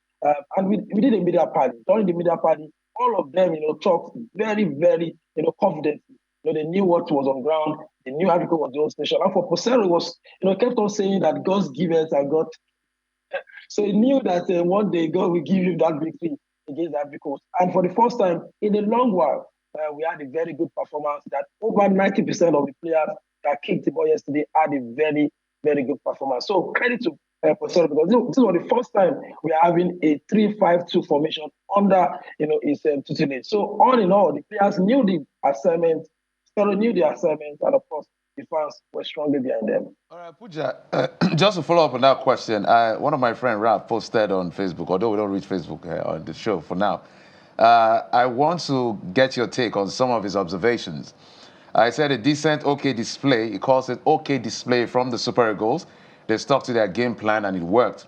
and we did a media party. During the media party, all of them, talked very, very, confidently. They knew what was on ground. They knew Africa was the own station. And for Posero was, kept on saying that God's givers and God. So he knew that one day God will give him that victory against Ivory Coast. And for the first time in a long while, we had a very good performance that over 90% of the players that kicked the ball yesterday had a very, very good performance. So credit to Posero, because this was the first time we are having a 3-5-2 formation under his tutelage. So all in all, the players knew the assignment, Posero knew the assignment, and of course, the fans were strongly behind them. All right, Pooja, just to follow up on that question, one of my friends, Ralph, posted on Facebook, although we don't reach Facebook on the show for now. I want to get your take on some of his observations. I said a decent, okay display. He calls it okay display from the Super Eagles. They stuck to their game plan and it worked.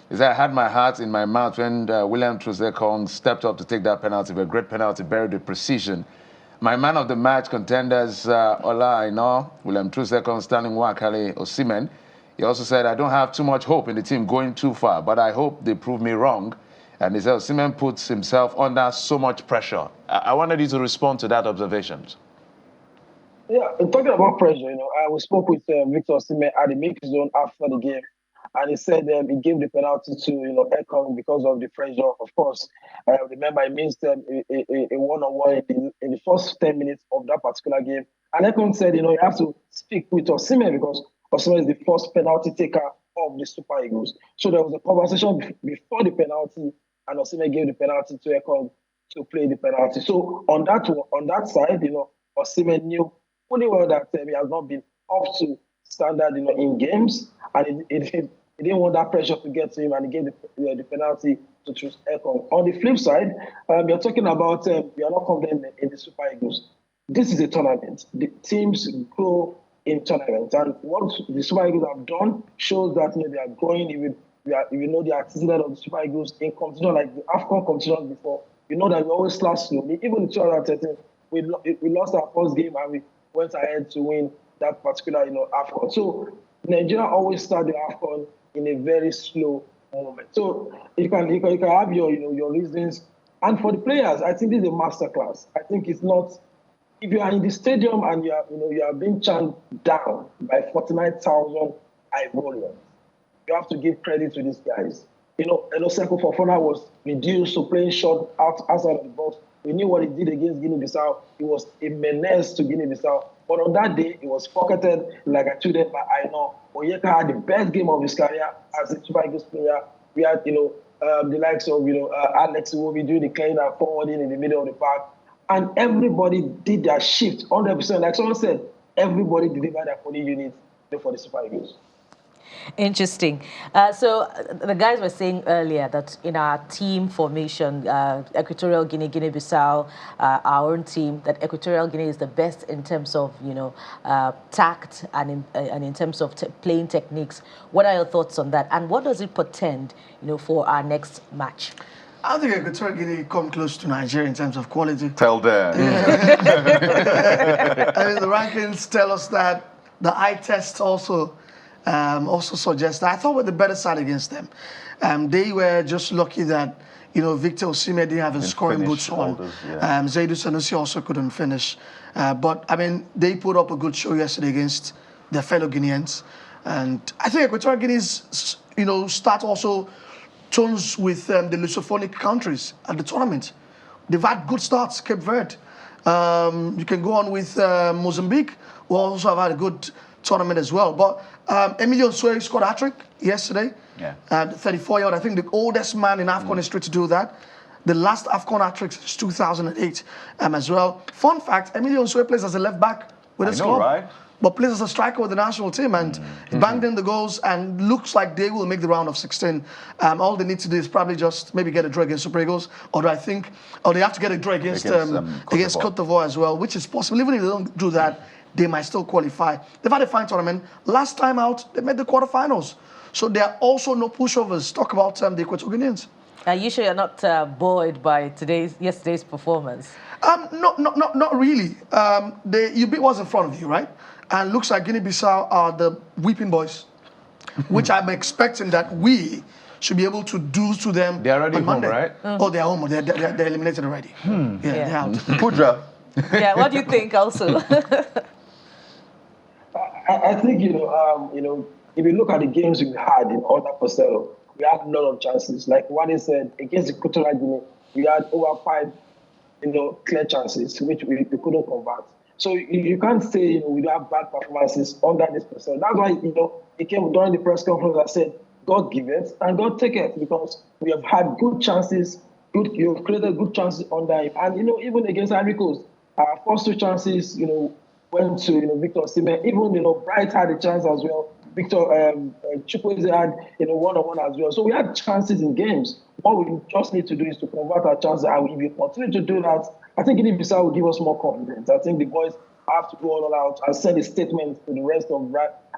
He said, I had my heart in my mouth when William Troost-Ekong stepped up to take that penalty, a great penalty, buried with precision. My man of the match contenders, Ola Aina, William Troost-Ekong, Stanley Nwakali, Osimhen. He also said, I don't have too much hope in the team going too far, but I hope they prove me wrong. And he said, Osimhen puts himself under so much pressure. I wanted you to respond to that observation. Yeah, talking about pressure, we spoke with Victor Osimhen at the mix zone after the game, and he said he gave the penalty to Ekong because of the pressure. Of course, remember he missed a one-on-one in the first 10 minutes of that particular game, and Ekong said you have to speak with Osimhen because Osimhen is the first penalty taker of the Super Eagles. So there was a conversation before the penalty, and Osimhen gave the penalty to Ekong to play the penalty. So on that side, Osimhen knew fully well that he has not been up to standard, in games, and he didn't want that pressure to get to him, and he gave the penalty to Troost-Ekong. On the flip side, you're talking about we are not confident in the Super Eagles. This is a tournament. The teams grow in tournaments, and what the Super Eagles have done shows that they are growing. If you know the antecedent of the Super Eagles in competition like the AFCON competition before, you know that we always start slowly. Even in 2013, we lost our first game and we went ahead to win that particular, AFCON. So Nigeria always start the AFCON in a very slow moment. So you can have your reasons. And for the players, I think this is a masterclass. I think it's not. If you are in the stadium and you are being chained down by 49,000 Ivorians, you have to give credit to these guys. Eloseko Fofana was reduced to playing short outside of the box. We knew what he did against Guinea-Bissau. He was a menace to Guinea-Bissau. But on that day, he was pocketed, like I told them, by Aino. Onyeka had the best game of his career as a Super Eagles player. We had, the likes of, Alex Iwobi doing the cleaning and forwarding in the middle of the park. And everybody did their shift 100%. Like someone said, everybody delivered their 40 units for the Super Eagles. Interesting. So the guys were saying earlier that in our team formation, Equatorial Guinea, Guinea-Bissau, our own team, that Equatorial Guinea is the best in terms of, tact and in terms of playing techniques. What are your thoughts on that? And what does it portend, for our next match? I don't think Equatorial Guinea come close to Nigeria in terms of quality. Tell them. I mean, the rankings tell us that. The eye test also suggests that. I thought we're the better side against them. They were just lucky that Victor Osimhen didn't have his scoring boots on. Zaidou Sanusi also couldn't finish. But I mean, they put up a good show yesterday against their fellow Guineans, and I think Equatorial Guinea's start also tones with the Lusophonic countries at the tournament. They've had good starts. Cape Verde. You can go on with Mozambique, who also have had a good tournament as well. But Emilio Nsue scored a hat-trick yesterday. Yeah. 34-year-old. I think the oldest man in AFCON history to do that. The last AFCON hat-trick since 2008 as well. Fun fact, Emilio Nsue plays as a left-back with his club. Right? But plays as a striker with the national team, and he banged in the goals, and looks like they will make the round of 16. All they need to do is probably just maybe get a draw against Super Eagles, or they have to get a draw against Côte d'Ivoire as well, which is possible. Even if they don't do that, they might still qualify. They've had a fine tournament. Last time out, they made the quarterfinals. So there are also no pushovers. Talk about the Equatorial Guineans. Are you sure you're not buoyed by yesterday's performance? Not really. You beat what's in front of you, right? And looks like Guinea-Bissau are the weeping boys, which I'm expecting that we should be able to do to them. They're already on home, Monday. right? Oh, they're home. They're eliminated already. Yeah, they're out. Pudra. Yeah, what do you think also? I think, if you look at the games we had in order for Costello, we had a lot of chances. Like Wale said, against Equatorial Guinea, we had over 5, clear chances, which we couldn't convert. So you can't say, we don't have bad performances under this person. That's why, he came during the press conference and said, God give it and God take it, because we have had good chances, you've created good chances under him. And, even against Ivory Coast, our first 2 chances, went to, Victor Osimhen. Even, Bright had a chance as well. Victor Chukwueze had, one-on-one as well. So we had chances in games. What we just need to do is to convert our chances. And if we continue to do that, I think Guinea-Bissau will give us more confidence. I think the boys have to go all out and send a statement to the rest of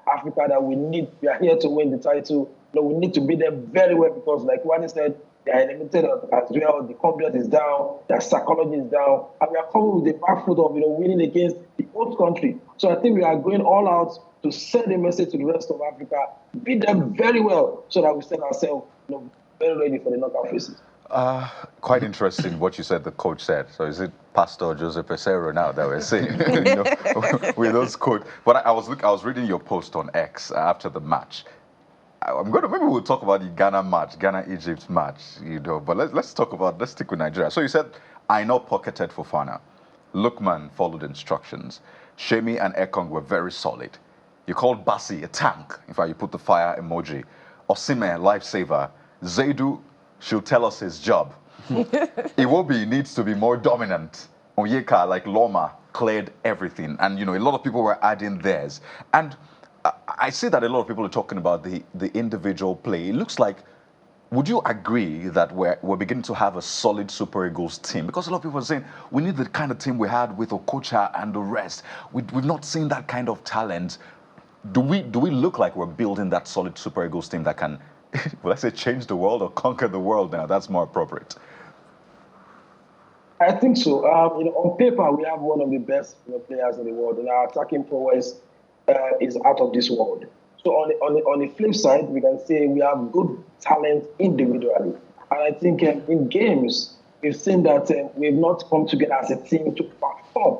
Africa that we are here to win the title. We need to beat them very well, because like Wani said, they are eliminated as well. The confidence is down, their psychology is down, and we are coming with the back foot of winning against the host country. So I think we are going all out to send a message to the rest of Africa, beat them very well, so that we set ourselves very ready for the knockout phases. Quite interesting what you said the coach said. So is it Pastor Jose Pesero now that we're saying with those quotes? But I was reading your post on X after the match. Maybe we'll talk about the Ghana-Egypt match, but let's stick with Nigeria. So you said, Aina pocketed Fofana. Lookman followed instructions. Shemi and Ekong were very solid. You called Bassi a tank. In fact, you put the fire emoji. Osimhen, lifesaver. Zaidu should tell us his job. Iwobi needs to be more dominant. Onyeka, like Loma, cleared everything. And, a lot of people were adding theirs. And I see that a lot of people are talking about the individual play. It looks like, would you agree that we're beginning to have a solid Super Eagles team? Because a lot of people are saying we need the kind of team we had with Okocha and the rest. We've not seen that kind of talent. Do we look like we're building that solid Super Eagles team that can, will I say, change the world or conquer the world now? That's more appropriate. I think so. On paper, we have one of the best players in the world, and our attacking prowess is out of this world. So on the flip side, we can say we have good talent individually. And I think in games, we've seen that we've not come together as a team to perform.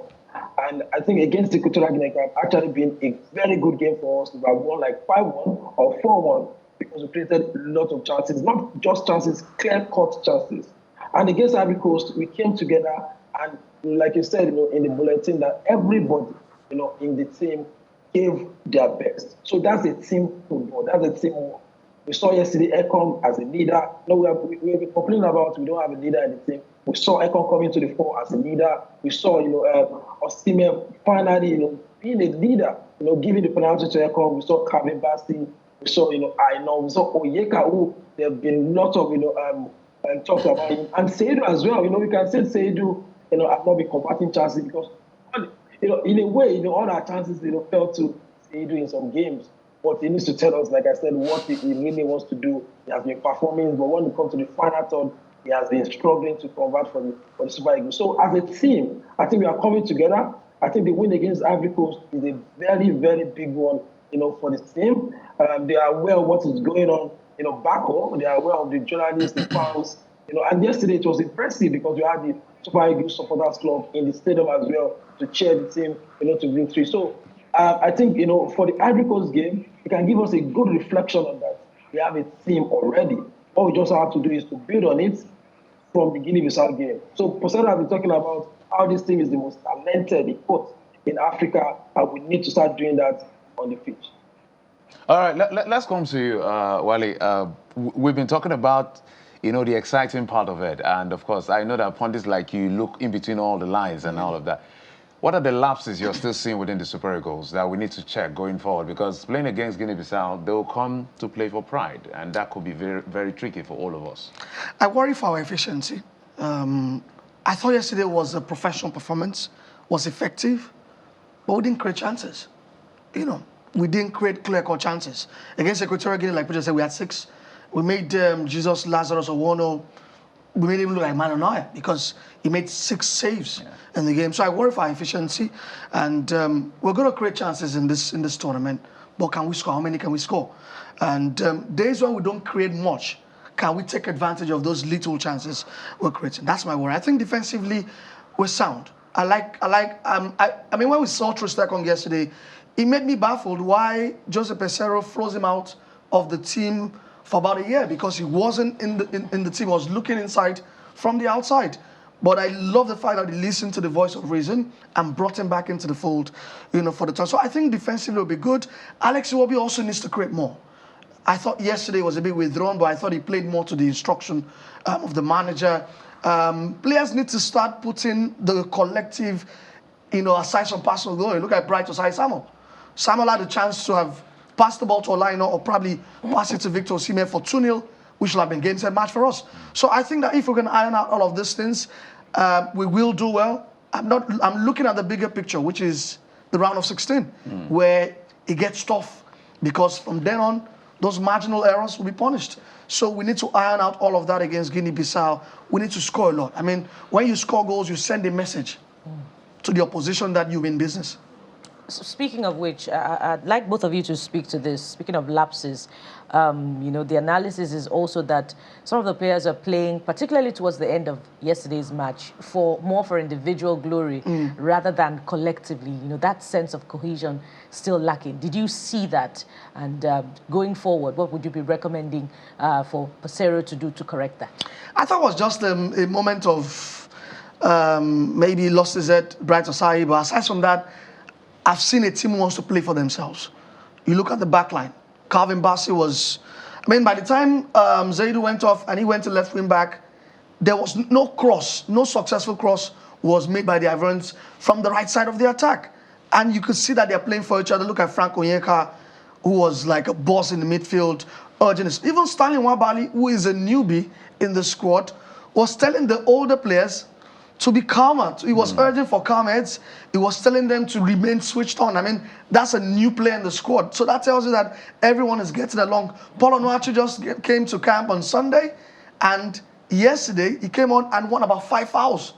And I think against the Equatorial Guinea, it has actually been a very good game for us. We have won like 5-1 or 4-1 because we created a lot of chances, not just chances, clear-cut chances. And against Ivory Coast, we came together and, like you said, in the bulletin, that everybody, in the team gave their best. So that's a team football. That's a team work. We saw yesterday Ekong as a leader. We've been complaining about we don't have a leader in the team. We saw Ekong coming to the fore as a leader. We saw, Osimhen finally, being a leader, giving the penalty to Ekong. We saw Kevin Bassi. We saw, Aina. We saw Onyeka, who there have been lots of, talks about him. And Seidu as well. We can say Seidu, have not been converting chances because, in a way, all our chances, fell to Seidu in some games. But he needs to tell us, like I said, what he really wants to do. He has been performing, but when it comes to the final third, he has been struggling to convert for the Super Eagles. So as a team, I think we are coming together. I think the win against Ivory Coast is a very, very big one, for the team. They are aware of what is going on, back home. They are aware of the journalists, the fans, and yesterday it was impressive because we had the Super Eagles Supporters Club in the stadium as well to cheer the team, to victory. So I think, for the Ivory Coast game, it can give us a good reflection on that. We have a team already. All we just have to do is to build on it from the Guinea-Bissau game. So Posada has been talking about how this team is the most talented in Africa, and we need to start doing that on the pitch. All right, let's come to you, Wale. We've been talking about, the exciting part of it. And of course, I know that pundits like you look in between all the lines and all of that. What are the lapses you're still seeing within the Super Eagles that we need to check going forward? Because playing against Guinea-Bissau, they'll come to play for pride, and that could be very, very tricky for all of us. I worry for our efficiency. I thought yesterday was a professional performance, was effective, but we didn't create chances. We didn't create clear-cut chances. Against Equatorial Guinea, like Peter said, we had 6. We made Jesus Lazarus Owono. We made him look like Manonaya because he made 6 saves in the game. So I worry for our efficiency, and we're going to create chances in this tournament. But can we score? How many can we score? And days when we don't create much, can we take advantage of those little chances we're creating? That's my worry. I think defensively, we're sound. I mean, when we saw Trostekong yesterday, it made me baffled why Jose Peseiro froze him out of the team for about a year, because he wasn't in the team, was looking inside from the outside. But I love the fact that he listened to the voice of reason and brought him back into the fold, for the turn. So I think defensively will be good. Alex Iwobi also needs to create more. I thought yesterday was a bit withdrawn, but I thought he played more to the instruction of the manager. Players need to start putting the collective, aside from personal glory. Look at Bright Osai Samuel. Samuel had a chance to have passed the ball to Olaino or probably pass it to Victor Osimhen for 2-0, which will have been game-set match for us. So I think that if we can iron out all of these things, we will do well. I'm looking at the bigger picture, which is the round of 16, where it gets tough, because from then on, those marginal errors will be punished. So we need to iron out all of that against Guinea-Bissau. We need to score a lot. I mean, when you score goals, you send a message to the opposition that you mean business. So speaking of which, I'd like both of you to speak to this. Speaking of lapses, the analysis is also that some of the players are playing, particularly towards the end of yesterday's match, more for individual glory rather than collectively. That sense of cohesion still lacking. Did you see that? And going forward, what would you be recommending for Peseiro to do to correct that? I thought it was just a moment of maybe lost his head, Bright Osai, but aside from that, I've seen a team who wants to play for themselves. You look at the back line. Calvin Bassey was... by the time Zaidu went off and he went to left wing back, there was no successful cross was made by the Ivorians from the right side of the attack. And you could see that they're playing for each other. Look at Frank Onyeka, who was like a boss in the midfield, urging us. Even Stanley Nwabali, who is a newbie in the squad, was telling the older players to be calmer. He was urging for calm heads. He was telling them to remain switched on. I mean, that's a new player in the squad. So that tells you that everyone is getting along. Paul Onuachu just came to camp on Sunday, and yesterday he came on and won about 5 fouls.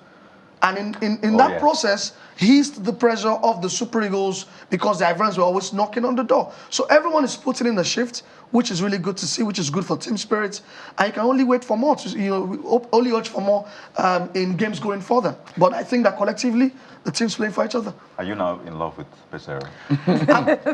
And in that process, he eased the pressure of the Super Eagles, because the Ivorians were always knocking on the door. So everyone is putting in the shift, which is really good to see, which is good for team spirit. And you can only wait for more, only urge for more in games going further. But I think that collectively, the team's playing for each other. Are you now in love with Peseiro?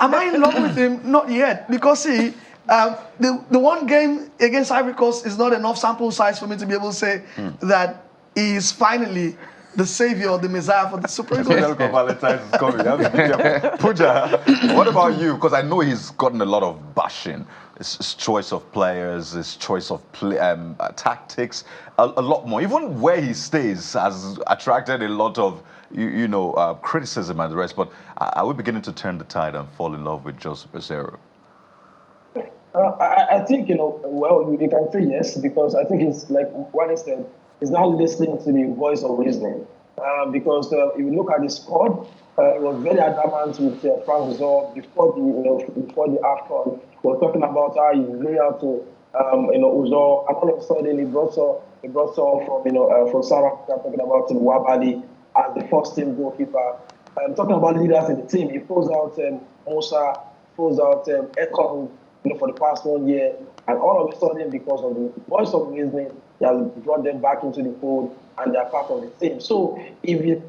Am I in love with him? Not yet. Because, see, the one game against Ivory Coast is not enough sample size for me to be able to say that he is finally the savior, the messiah for the Super Eagles. Valentine's is coming. Pooja, what about you? Because I know he's gotten a lot of bashing. His choice of players, his choice of tactics, a lot more. Even where he stays has attracted a lot of criticism and the rest. But are we beginning to turn the tide and fall in love with Jose Peseiro? I think, well, you can say yes, because I think it's like what I said, he's now listening to the voice of reasoning. Because if you look at the squad, it was very adamant with Frank Zor before the AFCON. We were talking about how he lay out to Uzor, and all of a sudden he brought from South Africa, talking about Nwabali as the first team goalkeeper. Talking about leaders in the team, he pulls out Musa, pulls out Ekong, for the past 1 year, and all of a sudden, because of the voice of reasoning, he has brought them back into the fold, and they are part of the team. So if you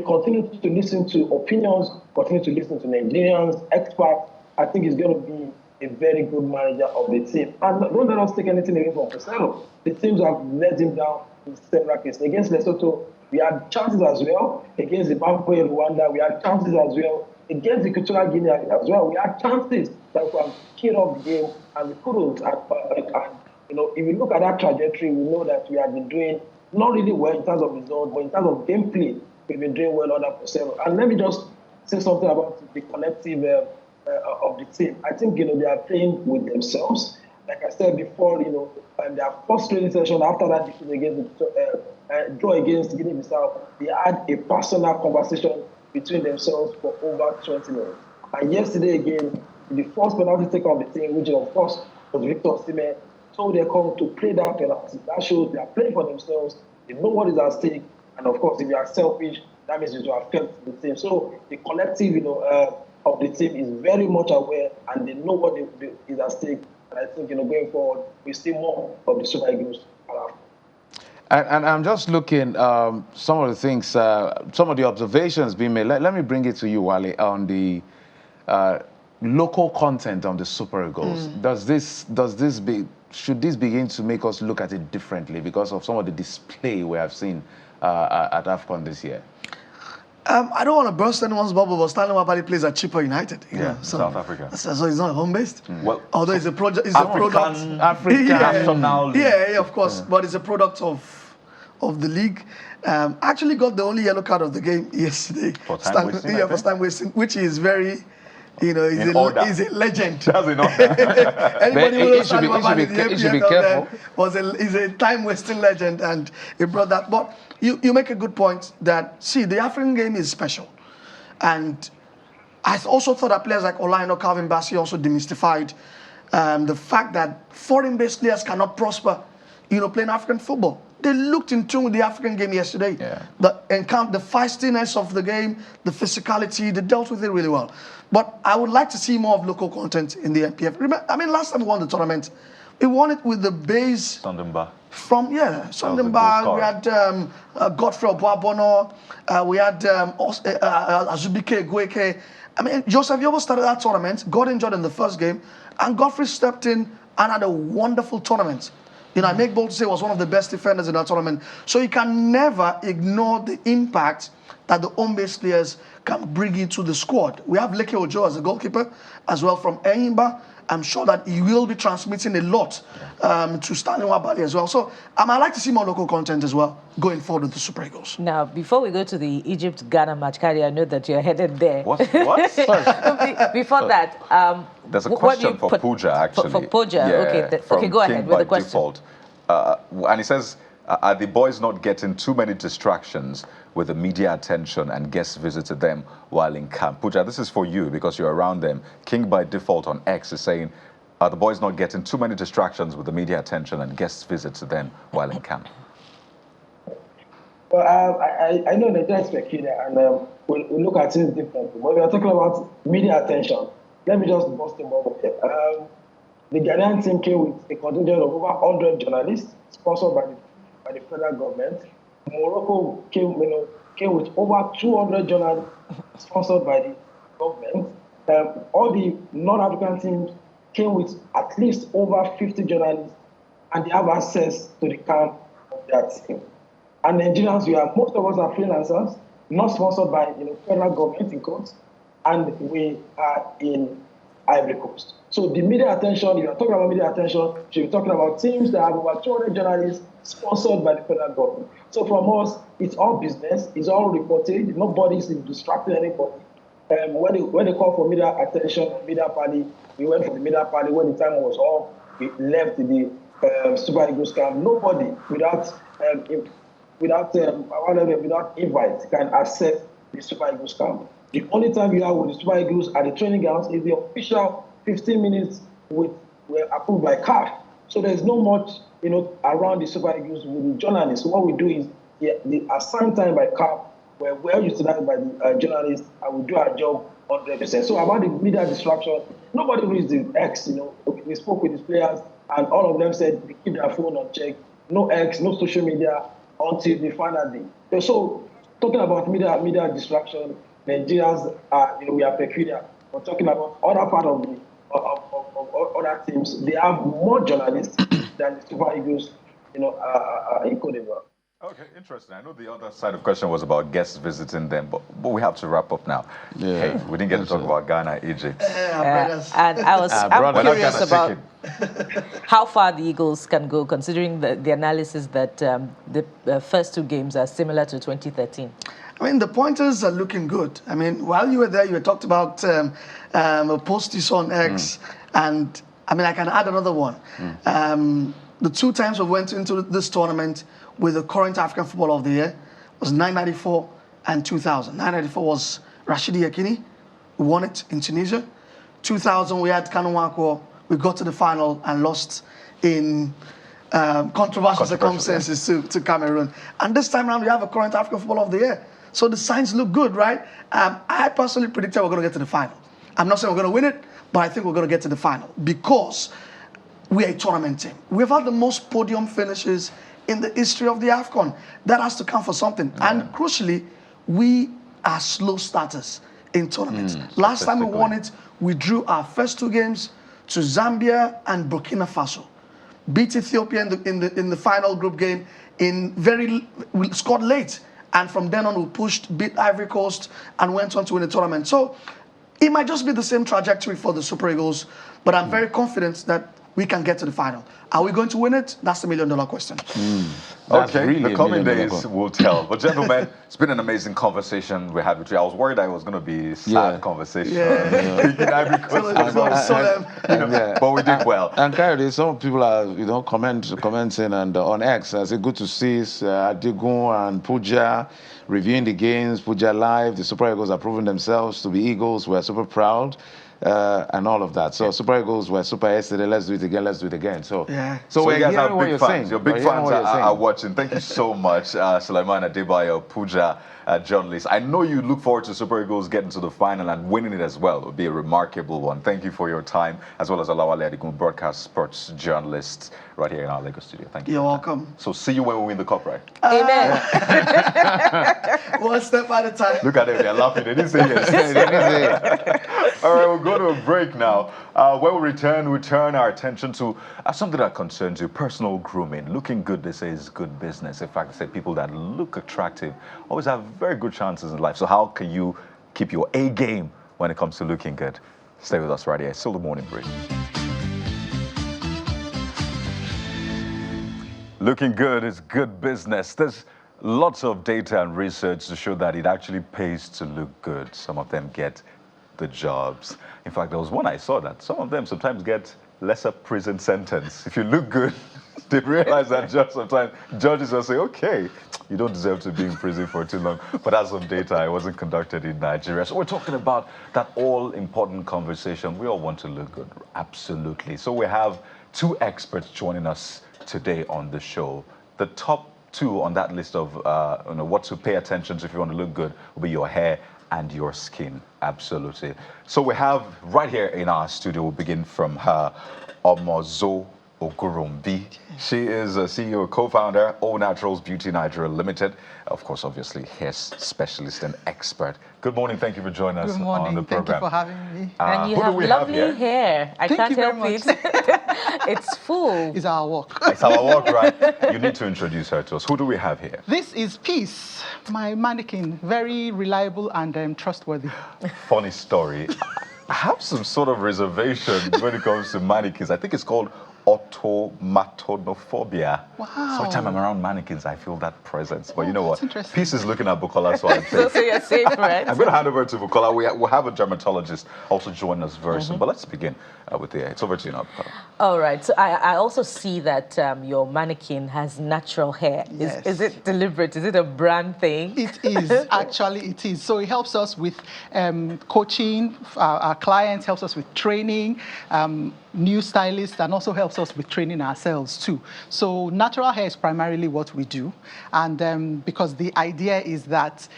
continue to listen to opinions, continue to listen to Nigerians, experts, I think he's going to be a very good manager of the team. And don't let us take anything away from Peseiro. The teams have let him down in several cases. Against Lesotho, we had chances as well. Against Zimbabwe and Rwanda, we had chances as well. Against Equatorial Guinea as well, we had chances that we have killed off the game, and we couldn't. If you look at that trajectory, we know that we have been doing not really well in terms of results, but in terms of gameplay, we've been doing well under Peseiro. And let me just say something about the collective of the team. I think they are playing with themselves. Like I said before, their first training session after that defeat against draw against Guinea-Bissau, they had a personal conversation between themselves for over 20 minutes. And yesterday again, the first penalty taker of the team, which of course was Victor Osimhen, told their coach to play that penalty. That shows they are playing for themselves. They know what is at stake, and of course, if you are selfish, that means you affect the team. So the collective, of the team is very much aware, and they know what is at stake, And I think, going forward, we see more of the Super Eagles around. And I'm just looking some of the things, some of the observations being made. Let me bring it to you, Wale, on the local content on the Super Eagles. Should this begin to make us look at it differently because of some of the display we have seen at AFCON this year? I don't want to burst anyone's bubble, but Stanley Wapali plays at Chippa United. South Africa. So he's not home-based. Well, although it's a project, it's a product. National. Yeah, of course. But it's a product of the league. Actually got the only yellow card of the game yesterday. For time wasting, for time wasting, which is very, he's a legend. That's enough. Anybody who knows Stanley Wapali, you should be careful. He's a time-wasting legend, and he brought that. But you make a good point that, the African game is special. And I also thought that players like Olaino, Calvin Bassey also demystified the fact that foreign-based players cannot prosper, playing African football. They looked in tune with the African game yesterday. Yeah. The feistiness of the game, the physicality, they dealt with it really well. But I would like to see more of local content in the NPF. Remember, last time we won the tournament, we won it with the base Sandemba. Sandemba. We had Godfrey Obuabono. We had Azubike Gweke. Joseph Yobo started that tournament, got injured in the first game, and Godfrey stepped in and had a wonderful tournament. I make bold to say he was one of the best defenders in that tournament. So you can never ignore the impact that the home-based players can bring into the squad. We have Leke Ojo as a goalkeeper, as well from Enyimba. I'm sure that he will be transmitting a lot to Stanley Wapali as well. So I'd like to see more local content as well going forward with the Super Eagles. Now, before we go to the Egypt-Ghana match, Kari, I know that you're headed there. What? Before that, there's a question for Pooja, actually. For Pooja, okay. Okay, go ahead with the question. Default. And he says, are the boys not getting too many distractions with the media attention and guest visits to them while in camp? Pooja, this is for you because you're around them. King by Default on X is saying, are the boys not getting too many distractions with the media attention and guest visits to them while in camp? Well, I know that that's peculiar, and we look at it differently. When we are talking about media attention, let me just bust them over here. The Ghanaian team came with a contingent of over 100 journalists, sponsored by the federal government. Morocco came with over 200 journalists, sponsored by the government. All the non-African teams came with at least over 50 journalists, and they have access to the camp of their team. And Nigerians, most of us are freelancers, not sponsored by federal government in quotes, and we are in Ivory Coast. So the media attention, if you're talking about media attention, you should be talking about teams that have over 200 journalists sponsored by the federal government. So from us, it's all business, it's all reported, nobody's distracting anybody. When they call for media attention, media party, we went for the media party. When the time was up, we left the Super Eagles camp. Nobody without invite can access the Super Eagles camp. The only time you are with the Super Eagles at the training grounds is the official 15 minutes were approved by CAF. So there's no much, around the Super Eagles with the journalists. So what we do is the assigned time by CAF, we're well utilized by the journalists, and we do our job 100%. So about the media distraction, nobody reads the X. We spoke with the players, and all of them said they keep their phone on check. No X, no social media until the final day. So talking about media distraction, Nigerians we are peculiar. We're talking about other part of other teams. They have more journalists than the Super Eagles, in Cote d'Ivoire. Okay, interesting. I know the other side of the question was about guests visiting them, but we have to wrap up now. Yeah, hey, we didn't get to talk about Ghana, Egypt. And I'm curious about how far the Eagles can go, considering the analysis that the first two games are similar to 2013. The pointers are looking good. While you were there, you talked about a post you saw on X, and I can add another one. The two times we went into this tournament with the current African Footballer of the Year was 1994 and 2000. 1994 was Rashidi Yekini. We won it in Tunisia. 2000, we had Kanu Nwankwo. We got to the final and lost in controversial circumstances to Cameroon. And this time around, we have a current African Footballer of the Year. So the signs look good, right? I personally predicted we're going to get to the final. I'm not saying we're going to win it, but I think we're going to get to the final because we are a tournament team. We've had the most podium finishes in the history of the AFCON. That has to count for something. Yeah. And crucially, we are slow starters in tournaments. Last time we won it, we drew our first 2 games to Zambia and Burkina Faso. Beat Ethiopia in the final group game we scored late. And from then on, we beat Ivory Coast and went on to win the tournament. So it might just be the same trajectory for the Super Eagles, but I'm very confident that we can get to the final. Are we going to win it? That's the $1 million question. Okay, really the coming days will tell. But gentlemen, it's been an amazing conversation we had with you. I was worried that it was going to be a sad conversation. But we did well. And Coyote, some people are, commenting and on X. I say, good to see Adigun and Puja reviewing the games. Puja live. The Super Eagles are proving themselves to be Eagles. We're super proud. And all of that. So Super Eagles were super yesterday. Let's do it again. Let's do it again. So we're you guys are big fans. Your big fans are watching. Thank you so much, Sulaiman Adebayo, Puja, journalist. I know you look forward to Super Eagles getting to the final and winning it as well. It would be a remarkable one. Thank you for your time, as well as Olawale Adigun, broadcast sports journalist, right here in our Lagos studio. Thank you. You're welcome. So see you when we win the cup, right? Amen. One step at a time. Look at them, they're laughing. They didn't say yes. All right, we'll go to a break now. When we return, we turn our attention to something that concerns you, personal grooming. Looking good, they say, is good business. In fact, they say people that look attractive always have very good chances in life. So how can you keep your A game when it comes to looking good? Stay with us right here. It's still the morning break. Looking good is good business. There's lots of data and research to show that it actually pays to look good. Some of them get the jobs. In fact, there was one I saw that some of them sometimes get lesser prison sentence. If you look good, they realize that sometimes judges will say, okay, you don't deserve to be in prison for too long. But as of data, it wasn't conducted in Nigeria. So we're talking about that all-important conversation. We all want to look good, absolutely. So we have 2 experts joining us today on the show. The top 2 on that list of what to pay attention to if you want to look good will be your hair and your skin, absolutely. So we have right here in our studio, we'll begin from her, Omozo Ogurumbi. She is a CEO, co-founder, All Naturals Beauty Nigeria Limited. Of course, obviously, hair specialist and expert. Good morning. Thank you for joining us on the program. Thank you for having me. And you have lovely hair. I can't help it. It's full. It's our work. It's our work, right? You need to introduce her to us. Who do we have here? This is Peace, my mannequin. Very reliable and trustworthy. Funny story. I have some sort of reservation when it comes to mannequins. I think it's called automatonophobia. Wow. So every time I'm around mannequins, I feel that presence. But you know what? Peace is looking at Bukola, so I'm safe. So you're safe, right? I'm going to hand over to Bukola. We'll have a dermatologist also join us very soon. But let's begin with the hair. It's over to you now, Bukola. All right. So I also see that your mannequin has natural hair. Yes. Is it deliberate? Is it a brand thing? It is. Actually, it is. So it helps us with coaching. Our clients helps us with training. New stylists, and also helps us with training ourselves too. So natural hair is primarily what we do, and because the idea is that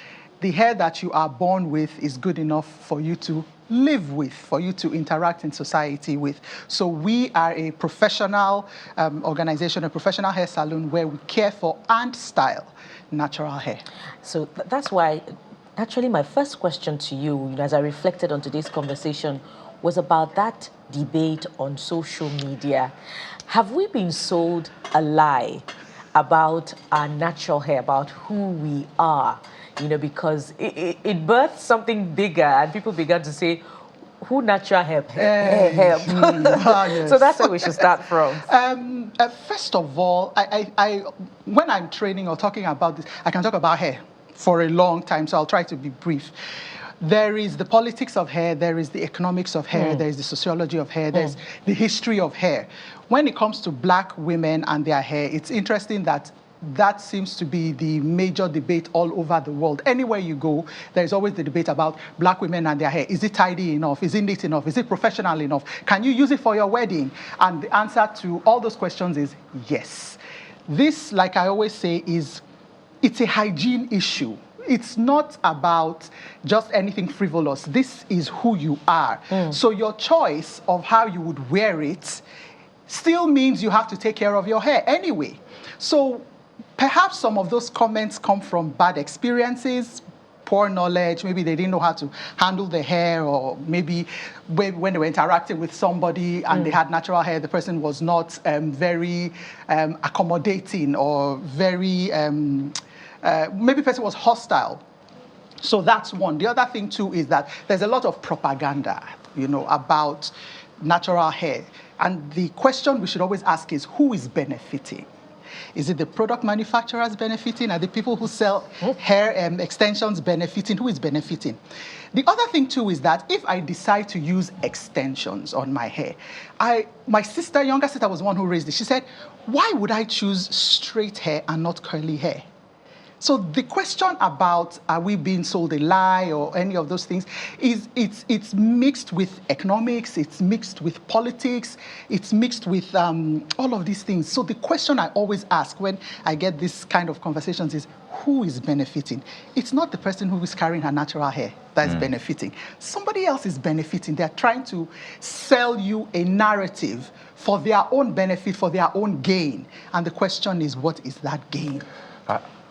the hair that you are born with is good enough for you to live with, for you to interact in society with. So we are a professional organization, a professional hair salon where we care for and style natural hair. So that's why, actually, my first question to you, as I reflected on today's conversation, was about that debate on social media. Have we been sold a lie about our natural hair, about who we are? Because it birthed something bigger, and people began to say, who natural hair? Yes. So that's where we should start from. First of all, I when I'm training or talking about this, I can talk about hair for a long time, so I'll try to be brief. There is the politics of hair, there is the economics of hair, there is the sociology of hair, there's the history of hair. When it comes to black women and their hair, it's interesting that seems to be the major debate all over the world. Anywhere you go, there's always the debate about black women and their hair. Is it tidy enough? Is it neat enough? Is it professional enough? Can you use it for your wedding? And the answer to all those questions is yes. This, like I always say, it's a hygiene issue. It's not about just anything frivolous. This is who you are. So your choice of how you would wear it still means you have to take care of your hair anyway. So perhaps some of those comments come from bad experiences, poor knowledge, maybe they didn't know how to handle the hair, or maybe when they were interacting with somebody and they had natural hair, the person was not very accommodating, or very, maybe the person was hostile. So that's one. The other thing too is that there's a lot of propaganda, about natural hair. And the question we should always ask is, who is benefiting? Is it the product manufacturers benefiting? Are the people who sell hair extensions benefiting? Who is benefiting? The other thing too is that if I decide to use extensions on my hair, my younger sister was the one who raised it. She said, why would I choose straight hair and not curly hair? So the question about are we being sold a lie or any of those things is it's mixed with economics, it's mixed with politics, it's mixed with all of these things. So the question I always ask when I get this kind of conversations is, who is benefiting? It's not the person who is carrying her natural hair that is benefiting. Somebody else is benefiting. They're trying to sell you a narrative for their own benefit, for their own gain. And the question is, what is that gain?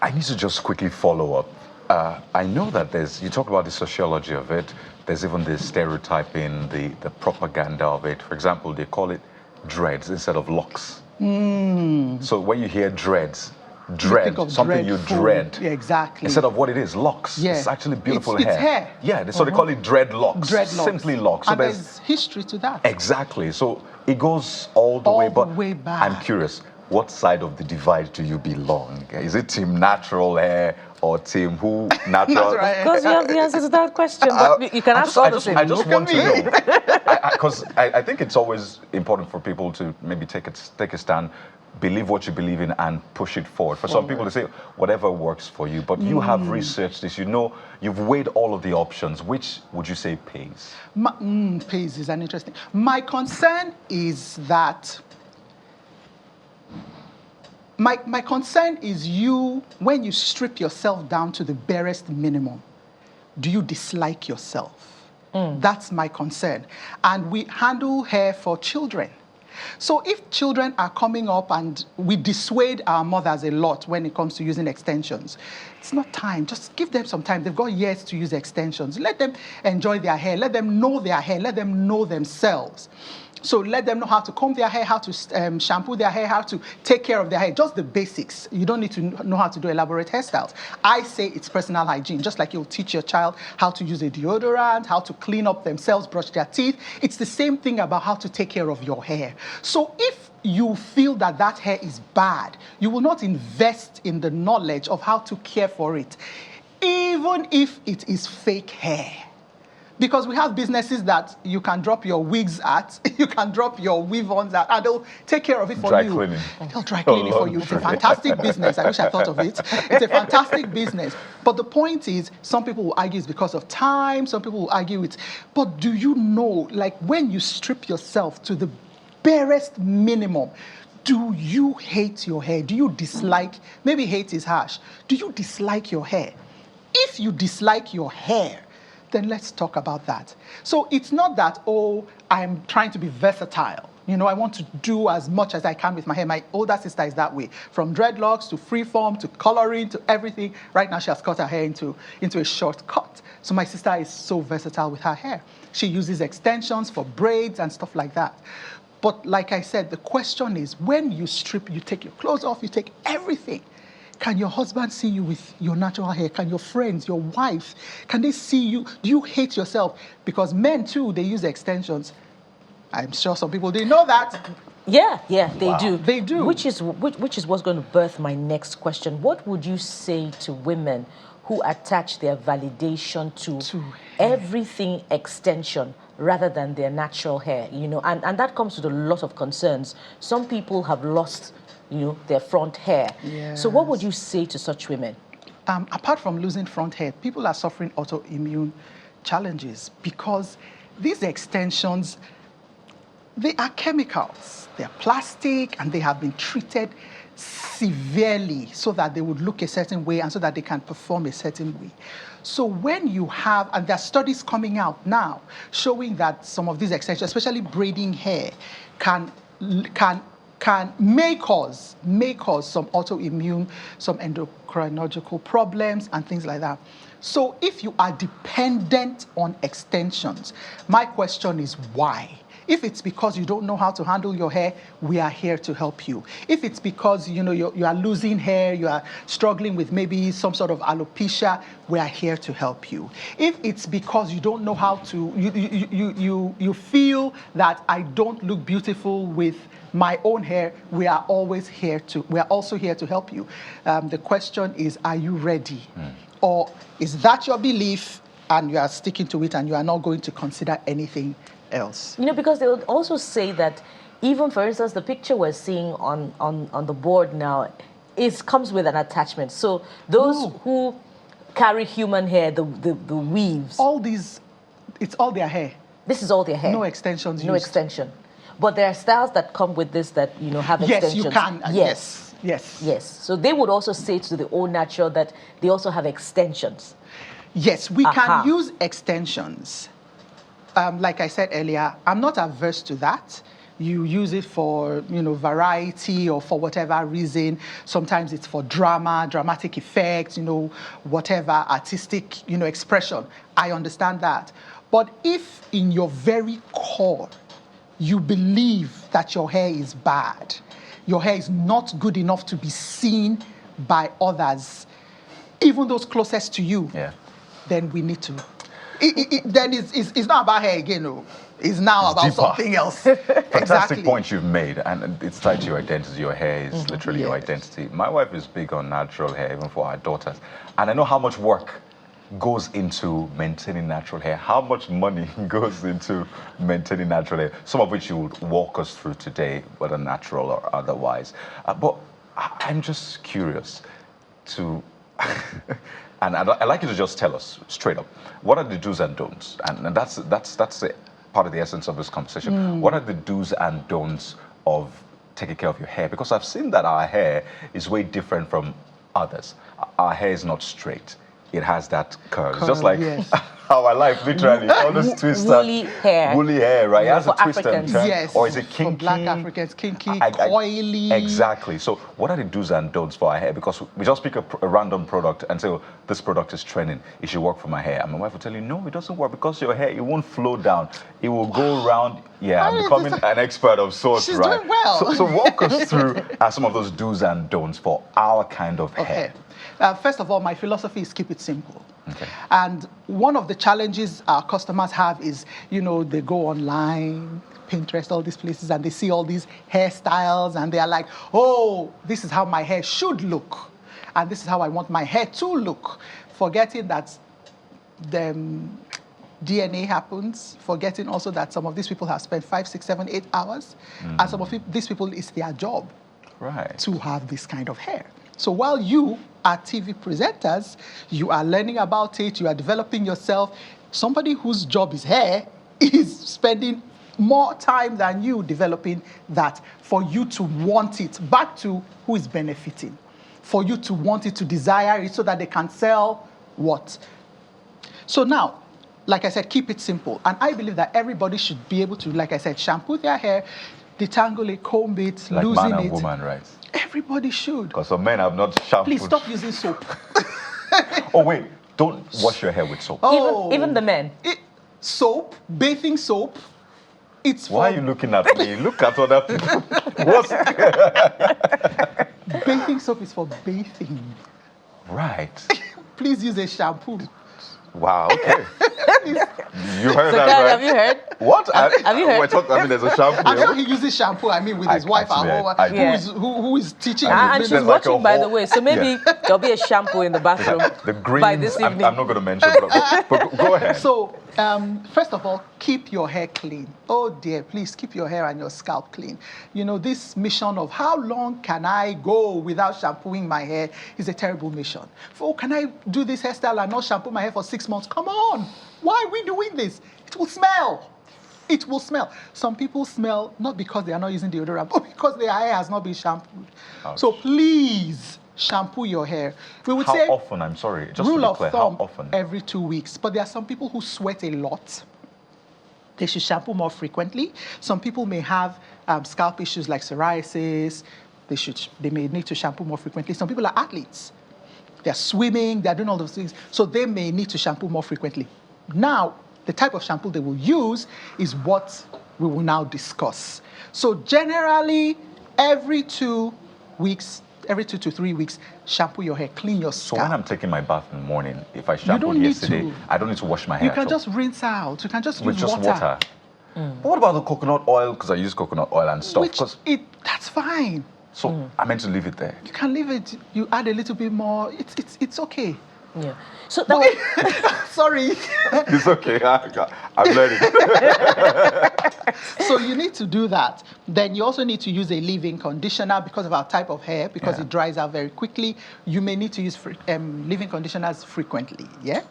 I need to just quickly follow up. I know that you talk about the sociology of it. There's even the stereotyping, the propaganda of it. For example, they call it dreads instead of locks. So when you hear dreads, something you dread. Yeah, exactly. Instead of what it is, locks. Yeah. It's actually beautiful It's hair. Yeah, so they call it dreadlocks. Dreadlocks. Simply locks. So and there's history to that. Exactly. So it goes all the way back. I'm curious. What side of the divide do you belong? Is it team natural hair or team who natural? Because you have the answer to that question, but you can ask all the same. I just want to know, because I think it's always important for people to maybe take a stand, believe what you believe in, and push it forward. For some people, they say whatever works for you, but you have researched this. You've weighed all of the options. Which would you say pays? Pays is an interesting. My concern is that. My concern is when you strip yourself down to the barest minimum, do you dislike yourself? That's my concern. And we handle hair for children. So if children are coming up, and we dissuade our mothers a lot when it comes to using extensions, it's not time. Just give them some time. They've got years to use extensions. Let them enjoy their hair. Let them know their hair. Let them know themselves. So let them know how to comb their hair, how to shampoo their hair, how to take care of their hair, just the basics. You don't need to know how to do elaborate hairstyles. I say it's personal hygiene, just like you'll teach your child how to use a deodorant, how to clean up themselves, brush their teeth. It's the same thing about how to take care of your hair. So if you feel that hair is bad, you will not invest in the knowledge of how to care for it, even if it is fake hair. Because we have businesses that you can drop your wigs at, you can drop your weave-ons at, and they'll take care of it for dry you. Cleaning. They'll dry clean it for you. It's a fantastic business. I wish I thought of it. It's a fantastic business. But the point is, some people will argue it's because of time, some people will argue it's... But do you know, like when you strip yourself to the barest minimum, do you hate your hair? Do you dislike... Maybe hate is harsh. Do you dislike your hair? If you dislike your hair, then let's talk about that. So it's not that, I'm trying to be versatile. I want to do as much as I can with my hair. My older sister is that way. From dreadlocks to freeform to coloring to everything. Right now she has cut her hair into a short cut. So my sister is so versatile with her hair. She uses extensions for braids and stuff like that. But like I said, the question is, when you strip, you take your clothes off, you take everything. Can your husband see you with your natural hair? Can your friends, your wife, can they see you? Do you hate yourself? Because men too, they use extensions. I'm sure some people didn't know that. Yeah, they do. They do. Which is what's going to birth my next question. What would you say to women who attach their validation to everything extension rather than their natural hair? And that comes with a lot of concerns. Some people have lost their front hair. Yes. So what would you say to such women? Apart from losing front hair, people are suffering autoimmune challenges because these extensions, they are chemicals. They're plastic and they have been treated severely so that they would look a certain way and so that they can perform a certain way. So when you have, and there are studies coming out now showing that some of these extensions, especially braiding hair, can may cause some autoimmune, some endocrinological problems and things like that. So if you are dependent on extensions, my question is why? If it's because you don't know how to handle your hair, we are here to help you. If it's because you are losing hair, you are struggling with maybe some sort of alopecia, we are here to help you. If it's because you don't know how to, you feel that I don't look beautiful with my own hair, we are also here to help you. The question is, are you ready? Or is that your belief and you are sticking to it and you are not going to consider anything else? Because they would also say that even, for instance, the picture we're seeing on the board now comes with an attachment. So those who carry human hair, the weaves. All these, it's all their hair. This is all their hair. No extensions No used. extension. But there are styles that come with this that, have extensions. Yes, you can. Yes. Yes. So they would also say to the Au Natural that they also have extensions. Yes, we can use extensions. Like I said earlier, I'm not averse to that. You use it for, variety or for whatever reason. Sometimes it's for dramatic effects, whatever artistic, expression. I understand that. But if in your very core, you believe that your hair is bad, your hair is not good enough to be seen by others, even those closest to you, then we need to. Then it's not about hair again, no. It's now about deeper. something else. Fantastic Exactly. point you've made, and it's tied to your identity. Your hair is literally your identity. My wife is big on natural hair, even for our daughters. And I know how much work goes into maintaining natural hair, how much money goes into maintaining natural hair, some of which you would walk us through today, whether natural or otherwise. But I'm just curious to, and I'd like you to just tell us straight up, what are the do's and don'ts? And that's part of the essence of this conversation. What are the do's and don'ts of taking care of your hair? Because I've seen that our hair is way different from others. Our hair is not straight. It has that curve. It's just like our life, literally. All this twist. Woolly hair. Woolly hair, right? It has a twist and turn. Yes. Or is it kinky? For black Africans, kinky, coily. Exactly. So what are the do's and don'ts for our hair? Because we just pick a random product and say, oh, this product is trending. It should work for my hair. And my wife will tell you, no, it doesn't work because your hair, it won't flow down. It will go around. Yeah, I'm becoming an expert of sorts, She's right? doing well. So walk us through some of those do's and don'ts for our kind of hair. First of all, my philosophy is keep it simple. Okay. And one of the challenges our customers have is, they go online, Pinterest, all these places, and they see all these hairstyles, and they are like, oh, this is how my hair should look, and this is how I want my hair to look, forgetting that the DNA happens, forgetting also that some of these people have spent 5, 6, 7, 8 hours, and some of these people, it's their job to have this kind of hair. So while you are TV presenters, you are learning about it, you are developing yourself, somebody whose job is hair is spending more time than you developing that for you to want it. Back to who is benefiting. For you to want it, to desire it so that they can sell what? So now, like I said, keep it simple. And I believe that everybody should be able to, like I said, shampoo their hair, detangle it, comb it, like loosen man and it. woman, right? Everybody should. Because some men have not shampooed. Please stop using soap. Oh, wait. Don't wash your hair with soap. Even the men. Soap, bathing soap. It's Why are you looking at me? Look at other people. Bathing soap is for bathing. Right. Please use a shampoo. Wow, okay. You heard So that, guys, right? have you heard? What? Have you heard? We're talking, there's a shampoo. I'm sure he uses shampoo, with his wife at home, who is teaching him. And she's There's like watching, a by the whole- way. So maybe there'll be a shampoo in the bathroom The greens, by this evening. I'm not going to mention, but go ahead. So, first of all, keep your hair clean. Oh dear, please keep your hair and your scalp clean. This mission of how long can I go without shampooing my hair is a terrible mission. Can I do this hairstyle and not shampoo my hair for 6 months? Come on, why are we doing this? It will smell. It will smell. Some people smell not because they are not using deodorant, but because their hair has not been shampooed. Ouch. So please shampoo your hair. We would say How often? I'm sorry. Just rule to be of clear, thumb, how often? every 2 weeks. But there are some people who sweat a lot. They should shampoo more frequently. Some people may have scalp issues like psoriasis, they may need to shampoo more frequently. Some people are athletes. They're swimming, they're doing all those things, so they may need to shampoo more frequently. Now, the type of shampoo they will use is what we will now discuss. So generally, every 2 weeks, every 2 to 3 weeks, shampoo your hair, clean your scalp. So when I'm taking my bath in the morning, if I shampooed yesterday, I don't need to wash my hair. You can just rinse out. You can just use water. But what about the coconut oil? Because I use coconut oil and stuff. That's fine. So I meant to leave it there. You can leave it. You add a little bit more. It's okay. Yeah. So that was, sorry. It's okay. I'm learning. So you need to do that. Then you also need to use a leave-in conditioner because of our type of hair, because it dries out very quickly. You may need to use leave-in conditioners frequently. Yeah.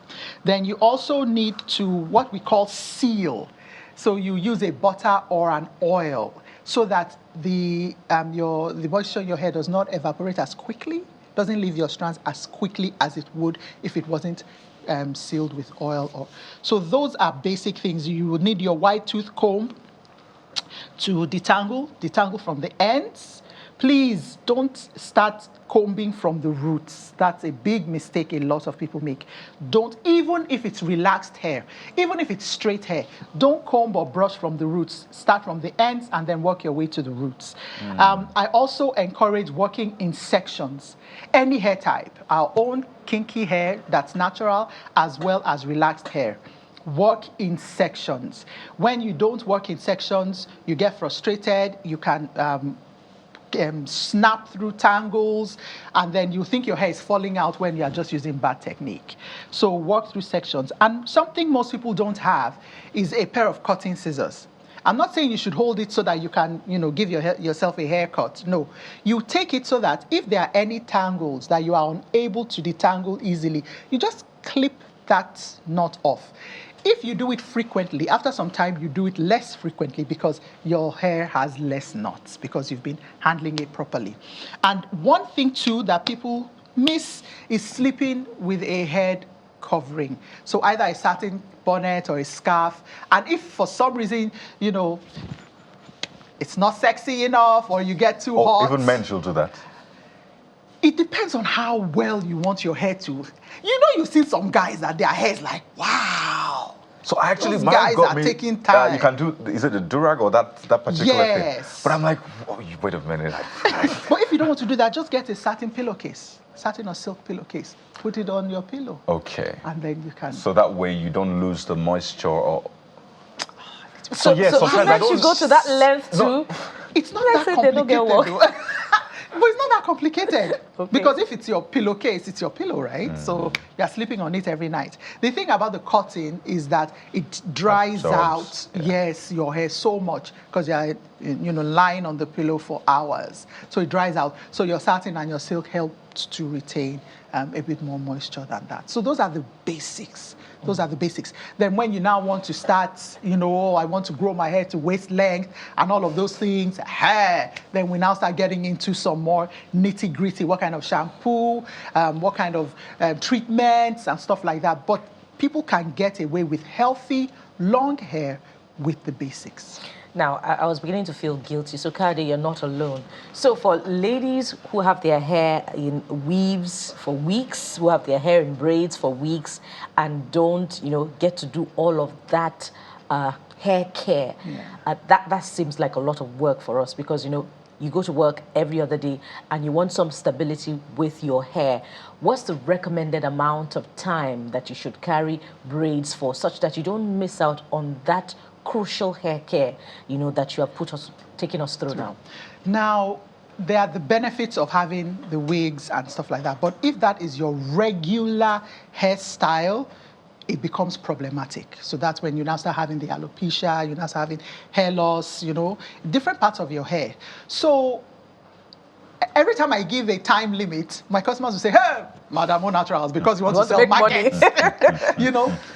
Then you also need to what we call seal. So you use a butter or an oil so that the moisture in your hair does not evaporate as quickly, doesn't leave your strands as quickly as it would if it wasn't sealed with oil. So those are basic things. You would need your wide tooth comb to detangle from the ends. Please don't start combing from the roots. That's a big mistake a lot of people make. Don't, even if it's relaxed hair, even if it's straight hair, don't comb or brush from the roots. Start from the ends and then work your way to the roots. I also encourage working in sections. Any hair type, our own kinky hair that's natural, as well as relaxed hair. Work in sections. When you don't work in sections, you get frustrated, you can snap through tangles, and then you think your hair is falling out when you are just using bad technique. So work through sections. And something most people don't have is a pair of cutting scissors. I'm not saying you should hold it so that you can, give yourself a haircut. No, you take it so that if there are any tangles that you are unable to detangle easily, you just clip that knot off. If you do it frequently, after some time, you do it less frequently because your hair has less knots because you've been handling it properly. And one thing, too, that people miss is sleeping with a head covering. So either a satin bonnet or a scarf. And if for some reason, it's not sexy enough or you get too hot. Even men should do that. It depends on how well you want your hair to. You've seen some guys that their hair is like, wow. So actually, those mine guys got are me. taking time. You can do. Is it the durag or that particular thing? But I'm like, wait a minute. But if you don't want to do that, just get a satin pillowcase, satin or silk pillowcase. Put it on your pillow. Okay. And then you can. So that way you don't lose the moisture or. So sometimes you go to that length too. It's not that complicated. But it's not that complicated. Okay. Because if it's your pillowcase, it's your pillow, right? So you're sleeping on it every night. The thing about the cotton is that it dries out, your hair so much because you're lying on the pillow for hours. So it dries out. So your satin and your silk helps to retain a bit more moisture than that. So those are the basics. Those are the basics. Then when you now want to start, I want to grow my hair to waist length and all of those things, then we now start getting into some more nitty-gritty, what kind of shampoo, what kind of treatments and stuff like that. But people can get away with healthy, long hair with the basics. Now, I was beginning to feel guilty. So, Kade, you're not alone. So, for ladies who have their hair in weaves for weeks, who have their hair in braids for weeks, and don't, get to do all of that hair care, that seems like a lot of work for us because, you go to work every other day and you want some stability with your hair. What's the recommended amount of time that you should carry braids for such that you don't miss out on that crucial hair care, that you have taken us through now? Now, there are the benefits of having the wigs and stuff like that. But if that is your regular hairstyle, it becomes problematic. So that's when you now start having the alopecia, you now start having hair loss, different parts of your hair. So every time I give a time limit, my customers will say, hey, Madam Naturals, because you want to sell markets.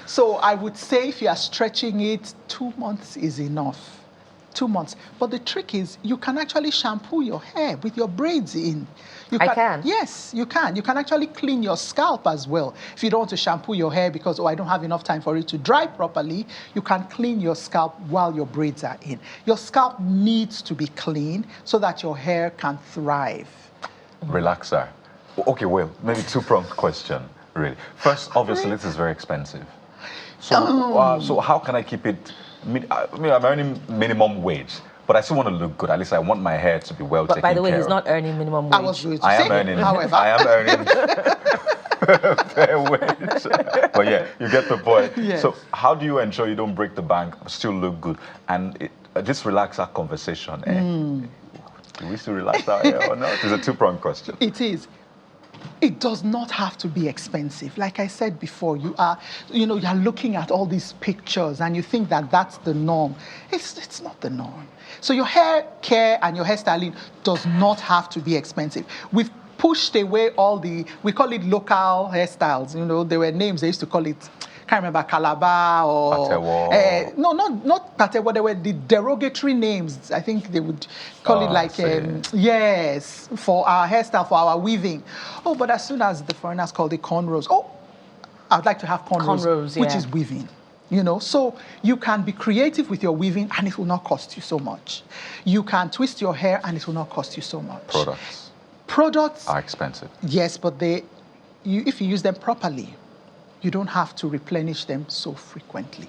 So I would say if you are stretching it, 2 months is enough. 2 months. But the trick is you can actually shampoo your hair with your braids in. I can. Yes, you can. You can actually clean your scalp as well. If you don't want to shampoo your hair because, I don't have enough time for it to dry properly, you can clean your scalp while your braids are in. Your scalp needs to be clean so that your hair can thrive. Relaxer. Okay, well, maybe two-pronged question, really. First, obviously, this is very expensive. So, so how can I keep it? I'm earning minimum wage, but I still want to look good. At least I want my hair to be well taken care of. But by the way, he's not earning minimum wage. I am earning fair wage. But yeah, you get the point. Yes. So how do you ensure you don't break the bank, still look good? And this relaxer conversation, do we still relax our hair or not? It's a two-pronged question. It is. It does not have to be expensive. Like I said before, you're looking at all these pictures and you think that that's the norm. It's not the norm. So your hair care and your hairstyling does not have to be expensive. We've pushed away we call it local hairstyles. There were names they used to call it. Can't remember, Calabar or no, not Patewo. There were the derogatory names. I think they would call it like yes, for our hairstyle, for our weaving. But as soon as the foreigners called it cornrows, I'd like to have cornrows, which is weaving. So you can be creative with your weaving and it will not cost you so much. You can twist your hair and it will not cost you so much. Products are expensive. Yes, but if you use them properly, you don't have to replenish them so frequently.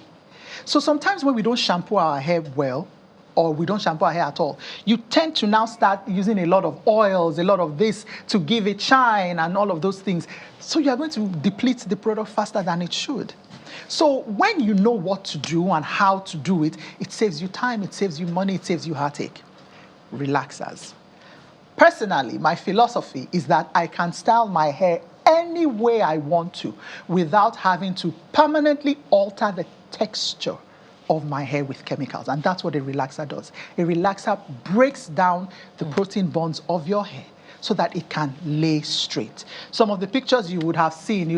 So sometimes when we don't shampoo our hair well, or we don't shampoo our hair at all, you tend to now start using a lot of oils, a lot of this to give it shine and all of those things. So you are going to deplete the product faster than it should. So when you know what to do and how to do it, it saves you time, it saves you money, it saves you heartache. Relaxers. Personally, my philosophy is that I can style my hair any way I want to without having to permanently alter the texture of my hair with chemicals. And that's what a relaxer does. A relaxer breaks down the protein bonds of your hair so that it can lay straight. Some of the pictures you'd have seen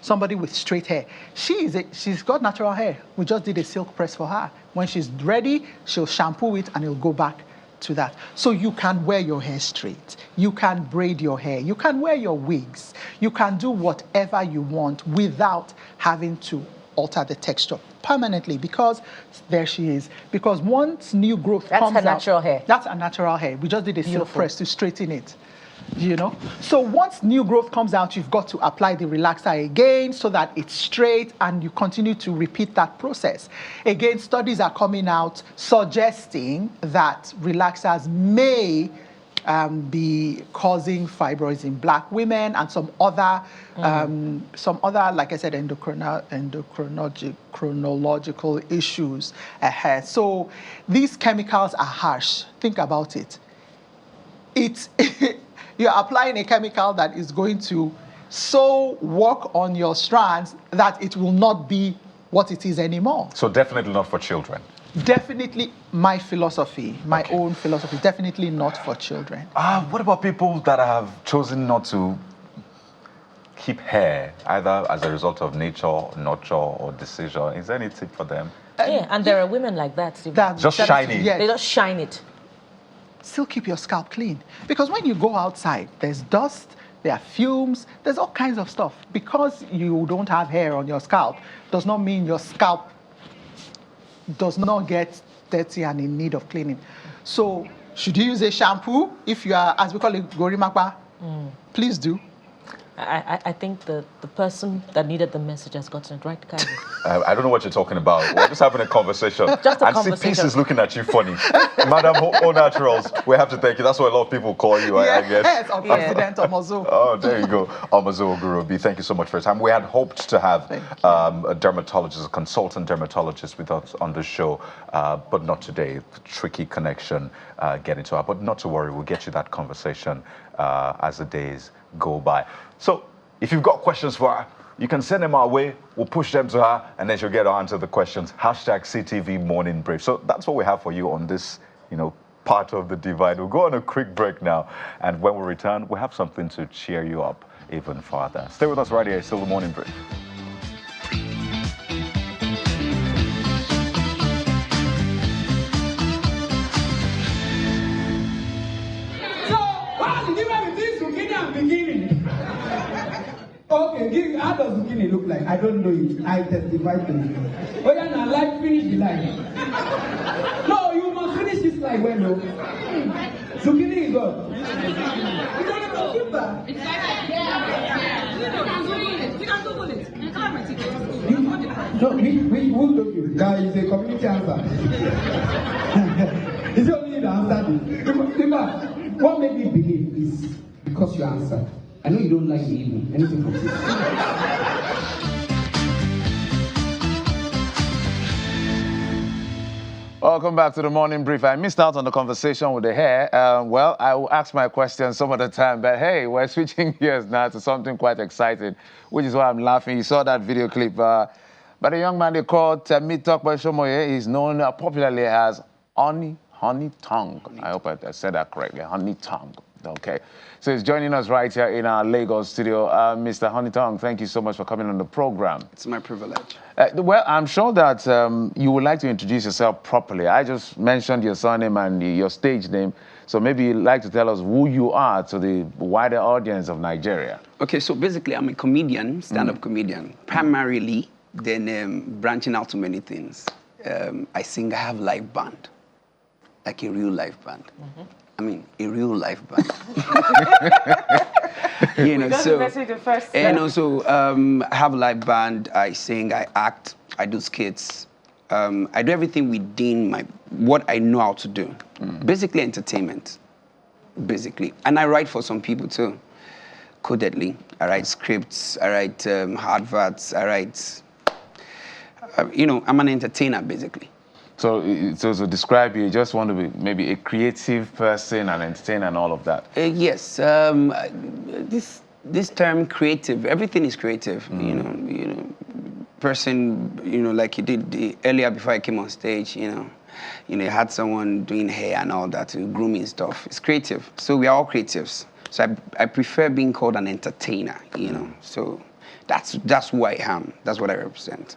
somebody with straight hair. She's got natural hair. We just did a silk press for her. When she's ready, she'll shampoo it and it'll go back to that. So you can wear your hair straight. You can braid your hair. You can wear your wigs. You can do whatever you want without having to alter the texture permanently, because there she is. Because once new growth comes out... That's her natural hair. That's a natural hair. We just did a silk press to straighten it. So once new growth comes out, you've got to apply the relaxer again so that it's straight, and you continue to repeat that process. Again, studies are coming out suggesting that relaxers may be causing fibroids in black women and some other, like I said, endocrinological issues ahead. So these chemicals are harsh. Think about it. You're applying a chemical that is going to so work on your strands that it will not be what it is anymore. So definitely not for children. Definitely my philosophy, my own philosophy, definitely not for children. What about people that have chosen not to keep hair, either as a result of nature, nurture, or decision? Is there any tip for them? Yeah, and there are women like that. Just shiny. Yes. They just shine it. Still keep your scalp clean. Because when you go outside, there's dust, there are fumes, there's all kinds of stuff. Because you don't have hair on your scalp does not mean your scalp does not get dirty and in need of cleaning. So should you use a shampoo if you are, as we call it, gorimapa? Please do. I think the person that needed the message has gotten it right, Kyle. I don't know what you're talking about. We're just having a conversation. Just a and conversation. Peace is looking at you funny. Madam All Naturals, we have to thank you. That's what a lot of people call you, I guess. Yes, our President Omozo. Oh, there you go. Omozo Ogurobi. Thank you so much for your time. We had hoped to have a dermatologist, a consultant dermatologist with us on the show, but not today. Tricky connection getting to her. But not to worry, we'll get you that conversation as the days go by. So if you've got questions for her, you can send them our way. We'll push them to her, and then she'll get to answer the questions. #CTV Morning Brief. So that's what we have for you on this, part of the divide. We'll go on a quick break now, and when we return, we'll have something to cheer you up even further. Stay with us right here. It's still the Morning Brief. So, why did you how does zucchini look like? I don't know it. I testify to it. Oh yeah, now like finish the line. No, you must finish this line when no. Zucchini is what? No, we who told you? That is a community answer. It's only you that answered it. Remember, what made me believe is because you answered. I know you don't like the evening. Anything from this. Welcome back to the morning brief. I missed out on the conversation with the hair. Well, I will ask my question some other time, but hey, we're switching gears now to something quite exciting, which is why I'm laughing. You saw that video clip by the young man they called Temitope Shomoye. He's known popularly as Honey Tongue. I hope I said that correctly. Honey Tongue. Okay. So he's joining us right here in our Lagos studio. Mr. Honey Tongue, thank you so much for coming on the program. It's my privilege. Well, I'm sure that you would like to introduce yourself properly. I just mentioned your surname and your stage name. So maybe you'd like to tell us who you are to the wider audience of Nigeria. Okay, so basically I'm a comedian, stand-up comedian, primarily, then branching out to many things. I sing, I have live band, like a real live band. I mean, a real life band. You know, so I have a live band. I sing, I act, I do skits. I do everything within what I know how to do. Basically, entertainment. Basically, and I write for some people too. Codedly, I write scripts. I write adverts. I write. You know, I'm an entertainer basically. So to describe you just want to be maybe a creative person, an entertainer, and all of that. Yes, this term creative, everything is creative. You know, person, like you did earlier before I came on stage. You had someone doing hair and all that, grooming stuff. It's creative. So we are all creatives. So I prefer being called an entertainer. So that's who I am. That's what I represent.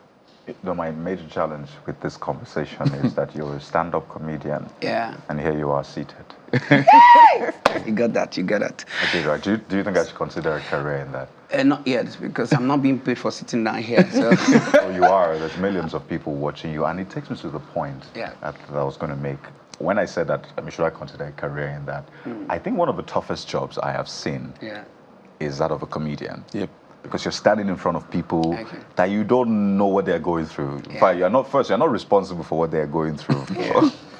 My major challenge with this conversation is that you're a stand-up comedian. Yeah. And here you are seated. You got that. Okay, right. Do you think I should consider a career in that? Not yet, because I'm not being paid for sitting down here. So. Oh, you are. There's millions of people watching you. And it takes me to the point that I was going to make. When I said that, should I consider a career in that? I think one of the toughest jobs I have seen is that of a comedian. Yep. Because you're standing in front of people that you don't know what they're going through. In fact, you're not responsible for what they're going through.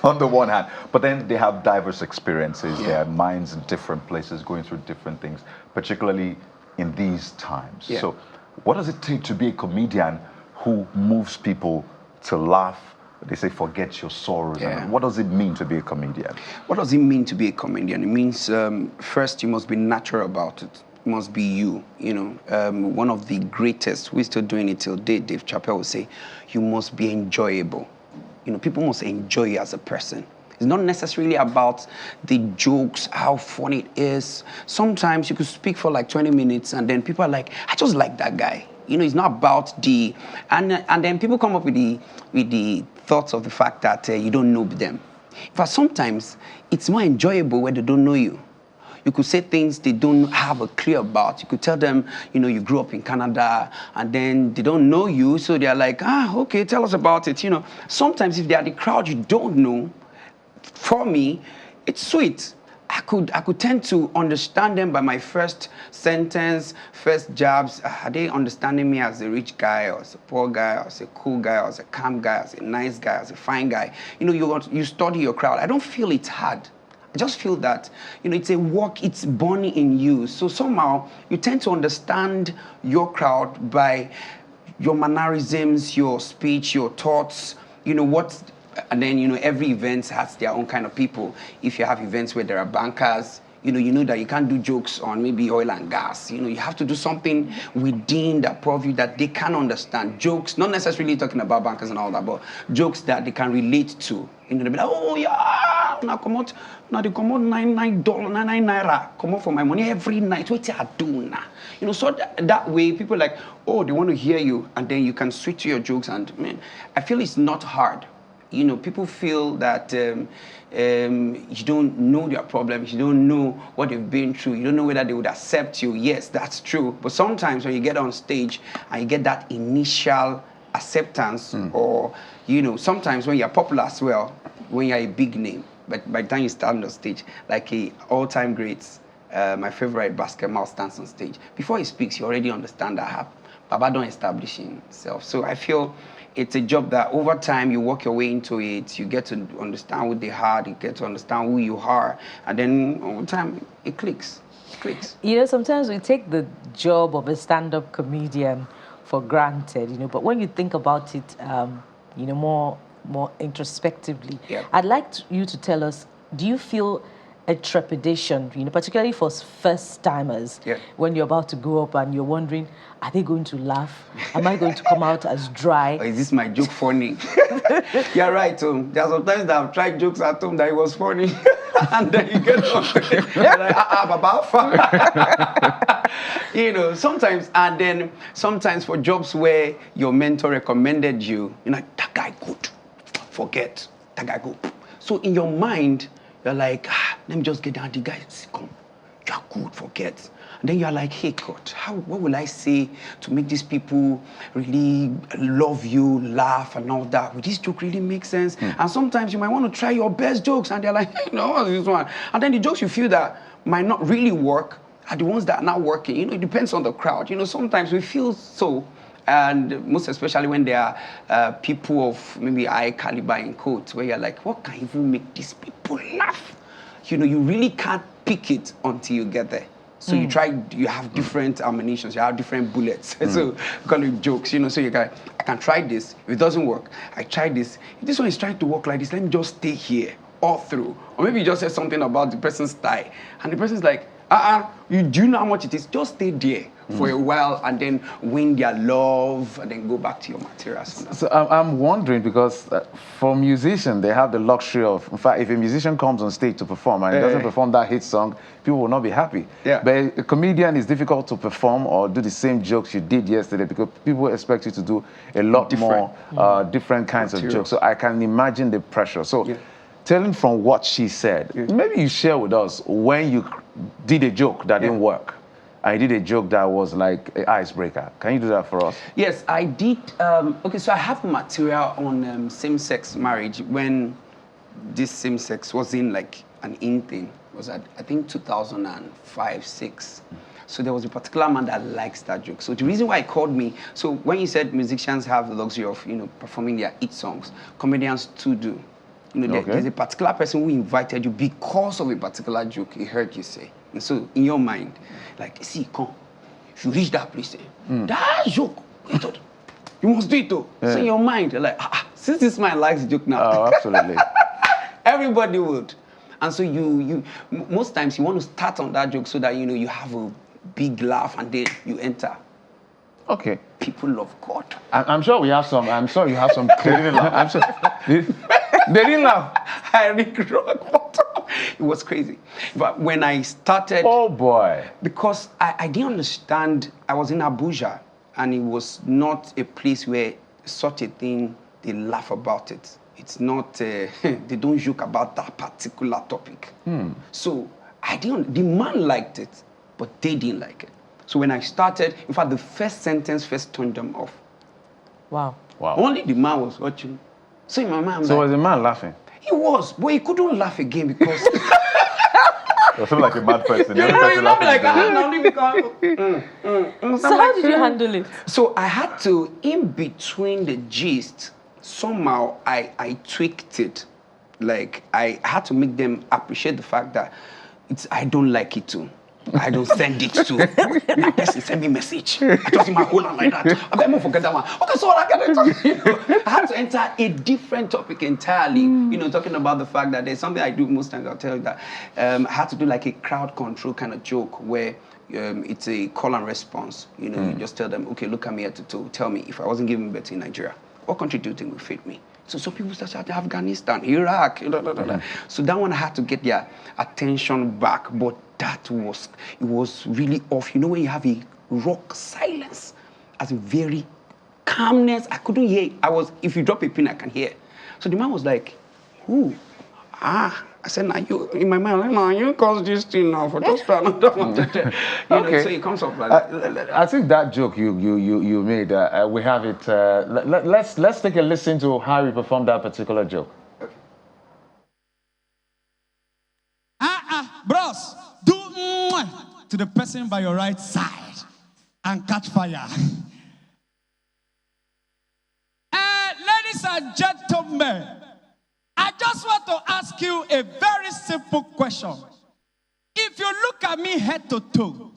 On the one hand, but then they have diverse experiences. Their minds in different places, going through different things, particularly in these times. So what does it take to be a comedian who moves people to laugh? They say forget your sorrows. And what does it mean to be a comedian? What does it mean to be a comedian? It means first you must be natural about it. Must be you, one of the greatest, we're still doing it till date, Dave Chappelle will say, you must be enjoyable. People must enjoy you as a person. It's not necessarily about the jokes, how funny it is. Sometimes you could speak for like 20 minutes and then people are like, I just like that guy. It's not about and then people come up with the thoughts of the fact that you don't know them. But sometimes it's more enjoyable when they don't know you. You could say things they don't have a clue about. You could tell them, you grew up in Canada, and then they don't know you, so they're like, okay, tell us about it. Sometimes if they are the crowd you don't know, for me, it's sweet. I could tend to understand them by my first sentence, first jabs. Are they understanding me as a rich guy, or as a poor guy, or as a cool guy, or as a calm guy, as a nice guy, as a fine guy? You study your crowd. I don't feel it's hard. I just feel that, it's a work, it's born in you. So somehow you tend to understand your crowd by your mannerisms, your speech, your thoughts, and then, every event has their own kind of people. If you have events where there are bankers, you know that you can't do jokes on maybe oil and gas. You have to do something within that purview that they can understand. Jokes, not necessarily talking about bankers and all that, but jokes that they can relate to. They'll be like, oh yeah, now they come out $99, $99 come out for my money every night. What I do now? So that way people are like, oh, they want to hear you, and then you can switch to your jokes. And man, I feel it's not hard. You know, people feel that you don't know their problems, you don't know what they've been through, you don't know whether they would accept you. Yes, that's true. But sometimes when you get on stage and you get that initial acceptance, or, you know, sometimes when you're popular as well, when you're a big name, but by the time you stand on the stage, like a all-time greats, my favorite basketball stands on stage. Before he speaks, you already understand that Baba don't establish himself. So I feel it's a job that over time you work your way into it, you get to understand what they had, you get to understand who you are, and then over time it clicks. You know, sometimes we take the job of a stand-up comedian for granted, you know, but when you think about it, you know, more introspectively, I'd like you to tell us, do you feel a trepidation, you know, particularly for first-timers, when you're about to go up and you're wondering, are they going to laugh? Am I going to come out as dry? Or is this my joke funny? You're right, Tom. There are sometimes that I've tried jokes at home that it was funny, and then you get on Baba. You know, sometimes, and then sometimes for jobs where your mentor recommended you, you're like, that guy good. Forget, that guy good. So in your mind, you're like, let me just get down. The guy, come, you're good, forget. And then you're like, hey, God, what will I say to make these people really love you, laugh, and all that? Will this joke really make sense? And sometimes you might want to try your best jokes, and they're like, hey, no, what's this one? And then the jokes you feel that might not really work are the ones that are not working. You know, it depends on the crowd. You know, sometimes we feel so. And most especially when there are people of maybe high caliber in quotes, where you're like, what can even make these people laugh? You know, you really can't pick it until you get there. So you have different ammunitions, you have different bullets. So we call it jokes, you know, so I can try this. If it doesn't work, I try this. If this one is trying to work like this, let me just stay here all through. Or maybe you just said something about the person's tie, and the person's like, you do know how much it is, just stay there for a while and then win their love and then go back to your materials. So I'm wondering, because for musicians, they have the luxury of, in fact, if a musician comes on stage to perform and doesn't perform that hit song, people will not be happy. But a comedian is difficult to perform or do the same jokes you did yesterday, because people expect you to do a lot more different kinds of jokes. So I can imagine the pressure. So telling from what she said, maybe you share with us when you did a joke that didn't work. I did a joke that was like an icebreaker. Can you do that for us? Yes, I did. Okay, so I have material on same-sex marriage when this same-sex was in like an in thing. It was at, I think, 2005, 6. So there was a particular man that likes that joke. So the reason why he called me, so when you said musicians have the luxury of, you know, performing their hit songs, comedians too do. You know, there's a particular person who invited you because of a particular joke he heard you say. And so in your mind, like, see, come, if you reach that place, that joke, you must do it though. So in your mind, you're like, since this man likes the joke now. Oh, absolutely. Everybody would. And so you most times you want to start on that joke so that, you know, you have a big laugh and then you enter. Okay. People love God. I'm sure we have some. I'm sure you have some. They didn't laugh. I'm sure. They didn't laugh. I it was crazy. But when I started... Oh, boy. Because I didn't understand. I was in Abuja, and it was not a place where such a thing, they laugh about it. It's not... they don't joke about that particular topic. So I didn't... The man liked it, but they didn't like it. So when I started, in fact, the first sentence first turned them off. Wow. Only the man was watching. So in my mind, so was the man laughing? He was, but he couldn't laugh again because... You're sort of like a mad person. You know, you're not like, now leave it go. So how did you handle it? So I had to, in between the gist, somehow I tweaked it. Like, I had to make them appreciate the fact that I don't like it too. I don't send it to that person. Send me message. I just in my whole hand like that. I won't forget that one. Okay, so I I had to enter a different topic entirely. You know, talking about the fact that there's something I do most times. I'll tell you that I had to do like a crowd control kind of joke where it's a call and response. You know, you just tell them, okay, look at me head to toe. Tell me, if I wasn't giving birth in Nigeria, what country do you think would fit me? So some people start to Afghanistan, Iraq, So that one I had to get their attention back, but it was really off. You know, when you have a rock silence, as a very calmness, I couldn't hear. If you drop a pin, I can hear. So the man was like, who? I said, nah, you, in my mind, like, nah, you caused this thing now for just another one. So it comes up like that. I think that joke you made, we have it. Let's take a listen to how he performed that particular joke. Bros, do to the person by your right side and catch fire. Ladies and gentlemen, I just want to ask you a very simple question. If you look at me head to toe,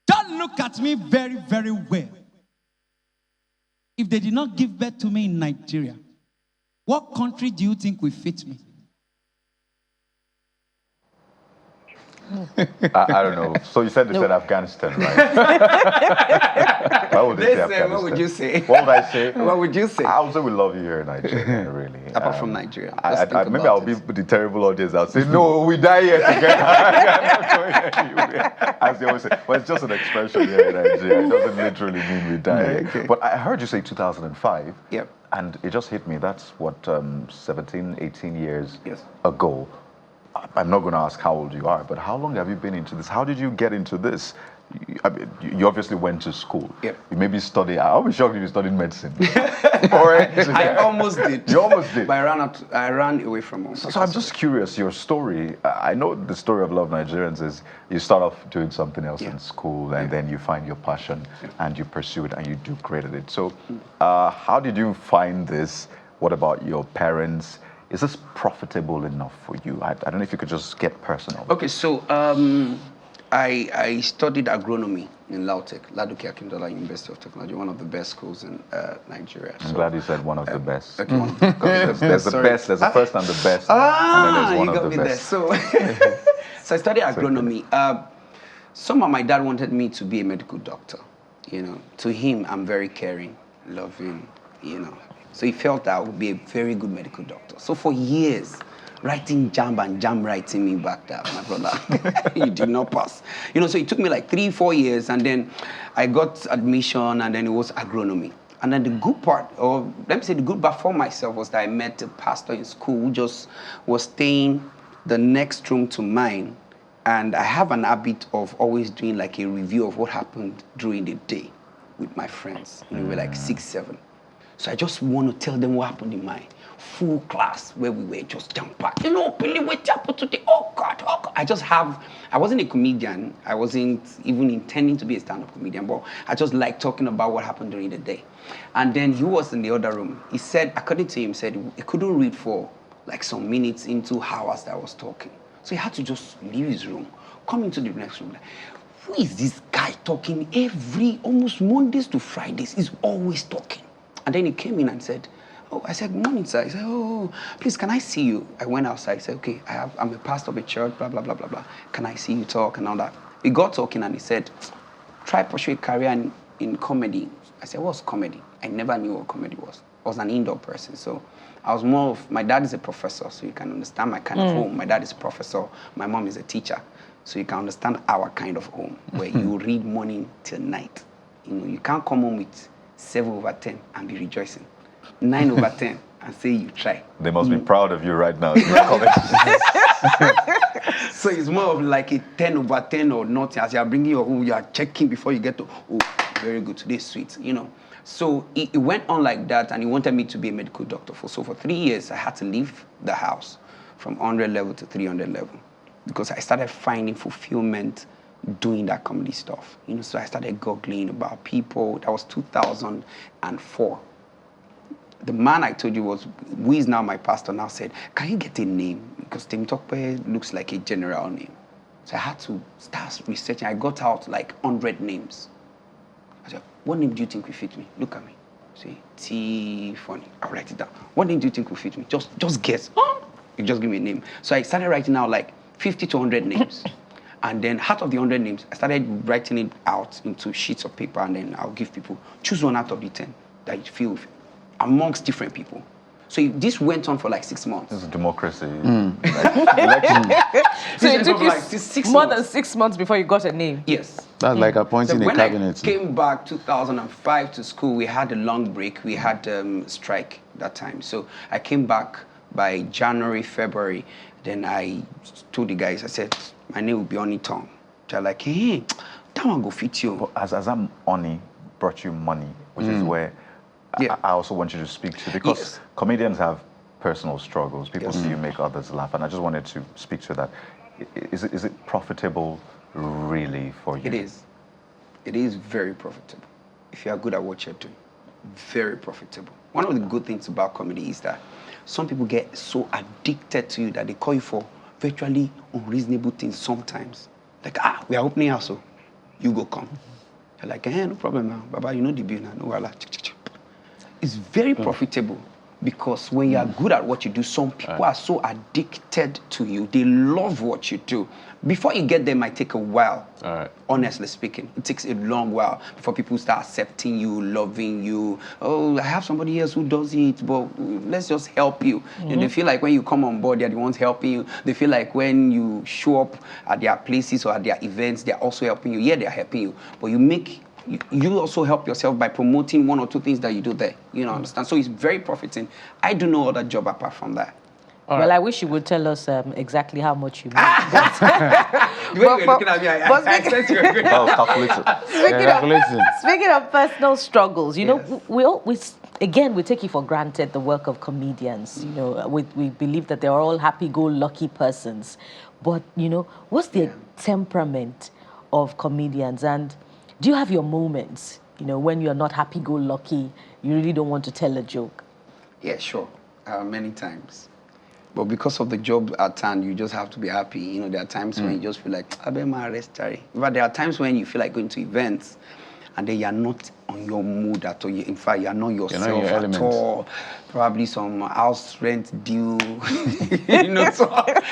don't look at me very, very well. If they did not give birth to me in Nigeria, what country do you think will fit me? I don't know. So you said they said Afghanistan, right? Why would they say Afghanistan? What would you say? What would I say? What would you say? I would say we love you here in Nigeria, really. Apart from Nigeria. Maybe I'll be the terrible audience. I'll say, no, we die here together. I'm not going anywhere. As they always say. Well, it's just an expression here in Nigeria. It doesn't literally mean we die. Okay. But I heard you say 2005. Yep. And it just hit me. That's what, 17, 18 years Yes. ago. I'm not going to ask how old you are, but how long have you been into this? How did you get into this? You obviously went to school. Yep. You maybe studied. I'll be shocked if you studied medicine. I almost did. You almost did. But I ran away from home. So I'm just curious, your story. I know the story of a lot of Nigerians is you start off doing something else in school, and then you find your passion, and you pursue it, and you do great at it. So how did you find this? What about your parents? Is this profitable enough for you? I don't know if you could just get personal. Okay, so I studied agronomy in Lautech, Ladoke Akintola University of Technology, one of the best schools in Nigeria. I'm glad you said one of the best. Okay, one of the Because there's the best, there's the first and the best, and then there's one of the best. So I studied agronomy. Somehow my dad wanted me to be a medical doctor. To him, I'm very caring, loving, So he felt I would be a very good medical doctor. So for years, writing jam and jam writing me back there, my brother. You did not pass. So it took me like 3-4 years, and then I got admission, and then it was agronomy. And then the good part, or let me say the good part for myself, was that I met a pastor in school who just was staying the next room to mine. And I have an habit of always doing like a review of what happened during the day with my friends. We were like 6, 7. So I just want to tell them what happened in my full class where we were just jam-packed. Billy, what happened today? Oh God. I wasn't a comedian. I wasn't even intending to be a stand-up comedian, but I just like talking about what happened during the day. And then he was in the other room. He said, according to him, he couldn't read for like some minutes into hours that I was talking. So he had to just leave his room, come into the next room. Like, who is this guy talking almost Mondays to Fridays? He's always talking. And then he came in and said, I said, good morning, sir. He said, please, can I see you? I went outside. He said, okay, I'm a pastor of a church, blah, blah, blah, blah, blah. Can I see you talk and all that? We got talking and he said, try pursue a career in comedy. I said, what's comedy? I never knew what comedy was. I was an indoor person. So I was more of, my dad is a professor, so you can understand my kind of home. My dad is a professor. My mom is a teacher. So you can understand our kind of home, where you read morning till night. You can't come home with 7/10 and be rejoicing. 9/10 and say you try. They must be proud of you right now. So it's more of like a 10/10 or nothing. As you are bringing your own, you are checking before you get to, very good, today's sweet, So it went on like that, and he wanted me to be a medical doctor. So for 3 years, I had to leave the house from 100 level to 300 level because I started finding fulfillment doing that comedy stuff. So I started googling about people. That was 2004. The man I told you who is now my pastor, now said, can you get a name? Because Temitope looks like a general name. So I had to start researching. I got out like 100 names. I said, what name do you think will fit me? Look at me. Say, T funny. I'll write it down. What name do you think will fit me? Just guess. You just give me a name. So I started writing out like 50 to 100 names. And then out of the 100 names, I started writing it out into sheets of paper, and then I'll give people, choose one out of the 10 that you feel amongst different people. So this went on for like 6 months. This is democracy. So it took you like 6 more months. than 6 months before you got a name. Yes. That's like appointing So a when cabinet. I came back 2005 to school, we had a long break. We had strike that time. So I came back by January, February. Then I told the guys, I said, my name will be Oni Tom. They're like, hey, that one go fit you. But as that Oni brought you money, which is where I also want you to speak to, because comedians have personal struggles. People see you make others laugh, and I just wanted to speak to that. Is it profitable really for you? It is. It is very profitable. If you are good at what you're doing, very profitable. One of the good things about comedy is that some people get so addicted to you that they call you for virtually unreasonable things sometimes. Like, we are opening house, so you go come. You're like, no problem now. Baba, you know the bill now. No, wala. It's very profitable because when you are good at what you do, some people are so addicted to you. They love what you do. Before you get there, it might take a while. Honestly speaking, it takes a long while before people start accepting you, loving you. Oh, I have somebody else who does it, but let's just help you. And they feel like when you come on board, they're the ones helping you. They feel like when you show up at their places or at their events, they're also helping you. Yeah, they're helping you, but you also help yourself by promoting one or two things that you do there. You know, understand? So it's very profiting. I do no other job apart from that. Well, I wish you would tell us exactly how much you make. The way you're looking at me, I sense you're good. Speaking of personal struggles, you know, we take it for granted the work of comedians. You know, we believe that they're all happy-go-lucky persons. But, you know, what's the temperament of comedians? And do you have your moments, you know, when you're not happy-go-lucky, you really don't want to tell a joke? Yeah, sure. Many times. But because of the job at hand, you just have to be happy. You know, there are times when you just feel like, I bet my arrest. But there are times when you feel like going to events and then you're not on your mood at all. In fact, you're not yourself at all. Probably some house rent due, you know,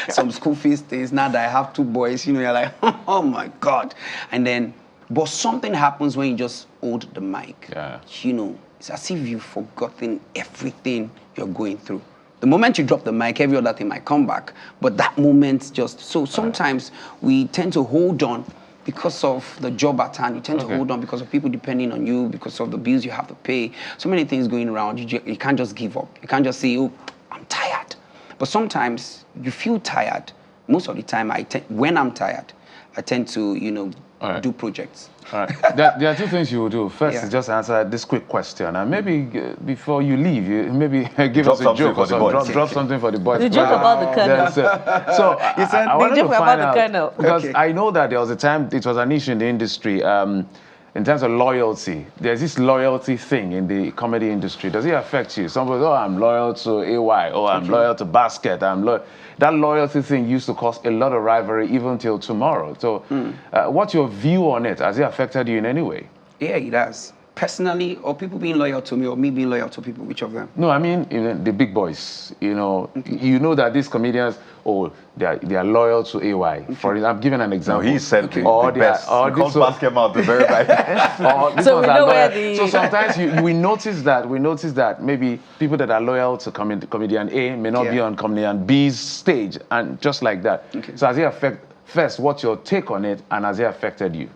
some school fees things. Now that I have 2 boys, you know, you're like, oh my God. And then, but something happens when you just hold the mic. You know, it's as if you've forgotten everything you're going through. The moment you drop the mic, every other thing might come back. But that moment just... So sometimes we tend to hold on because of the job at hand. You tend to hold on because of people depending on you, because of the bills you have to pay. So many things going around. You can't just give up. You can't just say, oh, I'm tired. But sometimes you feel tired. Most of the time, when I'm tired, I tend to, you know, do projects. All right. There are 2 things you will do. First is just answer this quick question. And maybe before you leave, maybe give us a joke or something. Drop something for the boys. The joke about the colonel. So you said the joke about the colonel. Because I know that there was a time, it was an issue in the industry, in terms of loyalty. There's this loyalty thing in the comedy industry. Does it affect you? Somebody, I'm loyal to AY, I'm loyal to Basket, That loyalty thing used to cause a lot of rivalry even till tomorrow. So what's your view on it? Has it affected you in any way? Yeah, it has. Personally, or people being loyal to me, or me being loyal to people, which of them? No, I mean the big boys. You know, you know that these comedians, they are loyal to AY. For I'm giving an example. No, he said the best. He calls Basketball the very best. So we know where the... So sometimes we notice that maybe people that are loyal to comedian A may not be on comedian B's stage, and just like that. So has it affected? First, what's your take on it, and has it affected you?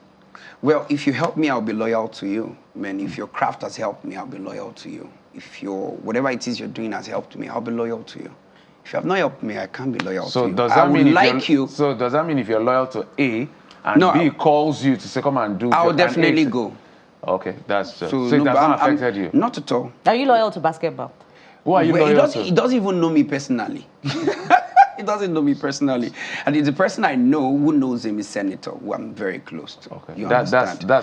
Well, if you help me, I'll be loyal to you. Man, if your craft has helped me, I'll be loyal to you. If whatever it is you're doing has helped me, I'll be loyal to you. If you have not helped me, I can't be loyal to you. Does that mean So does that mean if you're loyal to A and B calls you to say come and do? I'll definitely go. Okay, that's just, so it has not affected you. Not at all. Are you loyal to Basketball? Who are you loyal to? He doesn't even know me personally. He doesn't know me personally. And the person I know who knows him is Senator, who I'm very close to. Okay. That's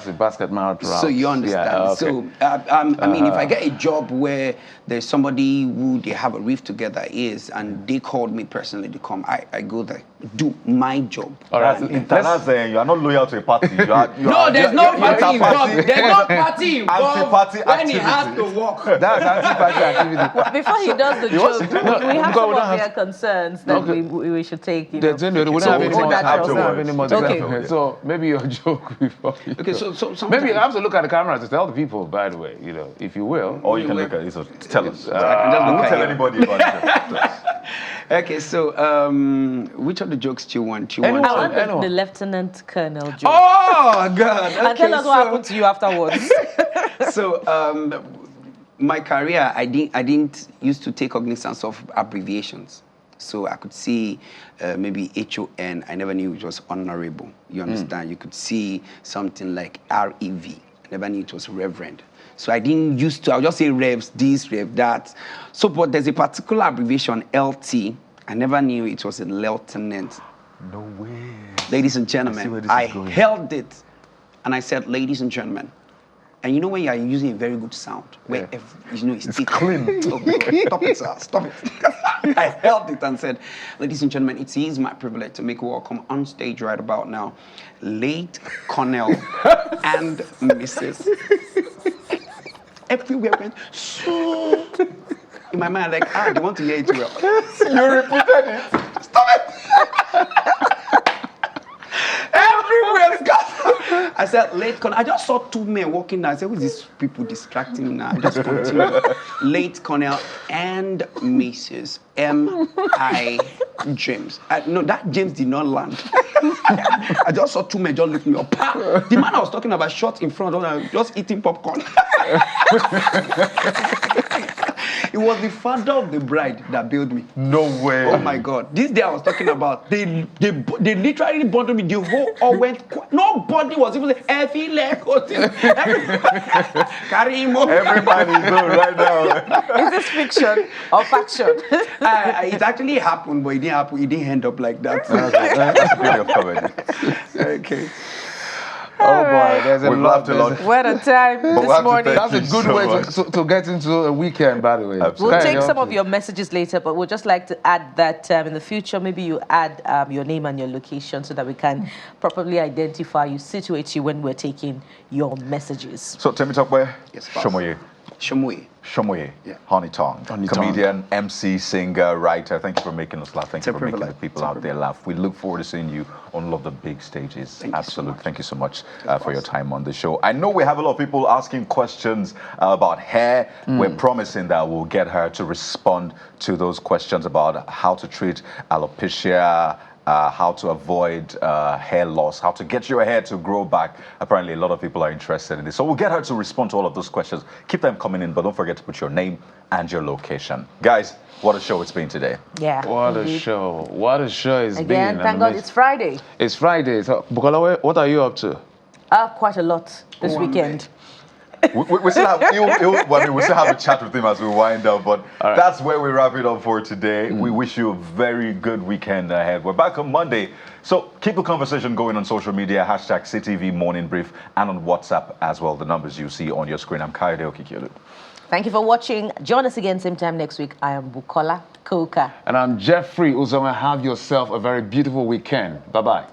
a basketball route. So you understand. Yeah, okay. So, I mean, if I get a job where there's somebody who they have a riff together and they called me personally to come, I go there. do my job. All right. You are not loyal to a party. No, there's no party involved. There's no party involved Anti-party when he activity. has to walk. That's anti-party activity. Well, before he does the joke, we have some of their concerns that we should take. You know, We don't have any more Okay. Okay. So maybe your joke before. Okay, so maybe you have to look at the camera to tell the people, by the way, you know, if you will. Or you can look at it. So tell us. I Don't tell anybody about it. Okay, so which of the jokes do you want? I want the Lieutenant Colonel joke. Oh God! Okay, and tell us what happened to you afterwards. So my career, I didn't used to take cognizance of abbreviations. So I could see maybe HON. I never knew it was honorable. You understand? You could see something like REV. I never knew it was reverend. So I didn't used to. I'll just say revs, this, rev, that. So, but there's a particular abbreviation, LT. I never knew it was a lieutenant. No way. Ladies and gentlemen, I held it, and I said, ladies and gentlemen. And you know when you are using a very good sound, where it's clean. Oh, stop it, sir. Stop it. I held it and said, ladies and gentlemen, it is my privilege to make welcome on stage right about now, late Colonel and Mrs. Everywhere went so. In my mind, like, they want to hear it well. You repeated it. Stop it. Everywhere scattered. I said, late Colonel. I just saw two men walking down. I said, who is these people distracting me now? I just continued. Late Colonel and Mrs. M.I. James. No, that James did not land. I just saw two men just looking up. The man I was talking about shot in front of them, just eating popcorn. It was the father of the bride that bailed me. No way. Oh my God. This day I was talking about, they literally bundled me. The whole all went, nobody was even saying, Effie leg. Carry him up. Everybody is doing right now. Is this fiction or faction? It actually happened, but it didn't happen. It didn't end up like that. That's the beauty of comedy. Okay. Oh boy, there's a lot. What a time this morning. That's a good way to get into a weekend, by the way. Absolutely. We'll take some of your messages later, but we'd just like to add that in the future, maybe you add your name and your location so that we can properly identify you, situate you when we're taking your messages. So, Temi Tokwe, Yes, Shomoye, Yeah. Honey Tongue, comedian, MC, singer, writer. Thank you for making us laugh. Thank you for making the people out there laugh. We look forward to seeing you on all of the big stages. Absolutely. Thank you so much for your time on the show. I know we have a lot of people asking questions about hair. We're promising that we'll get her to respond to those questions about how to treat alopecia, how to avoid hair loss, how to get your hair to grow back. Apparently, a lot of people are interested in this. So we'll get her to respond to all of those questions. Keep them coming in, but don't forget to put your name and your location. Guys, what a show it's been today. Yeah. What a show. What a show it's been. Again, thank God it's Friday. It's Friday. So, Bukola, what are you up to? Quite a lot this weekend. We still have we still have a chat with him as we wind up, but that's where we wrap it up for today. We wish you a very good weekend ahead. We're back on Monday, so keep the conversation going on social media, #CTV Morning Brief, and on WhatsApp as well. The numbers you see on your screen. I'm Kayode Okikiolu. Thank you for watching. Join us again same time next week. I am Bukola Koka. And I'm Jeffrey Uzoma. Have yourself a very beautiful weekend. Bye-bye.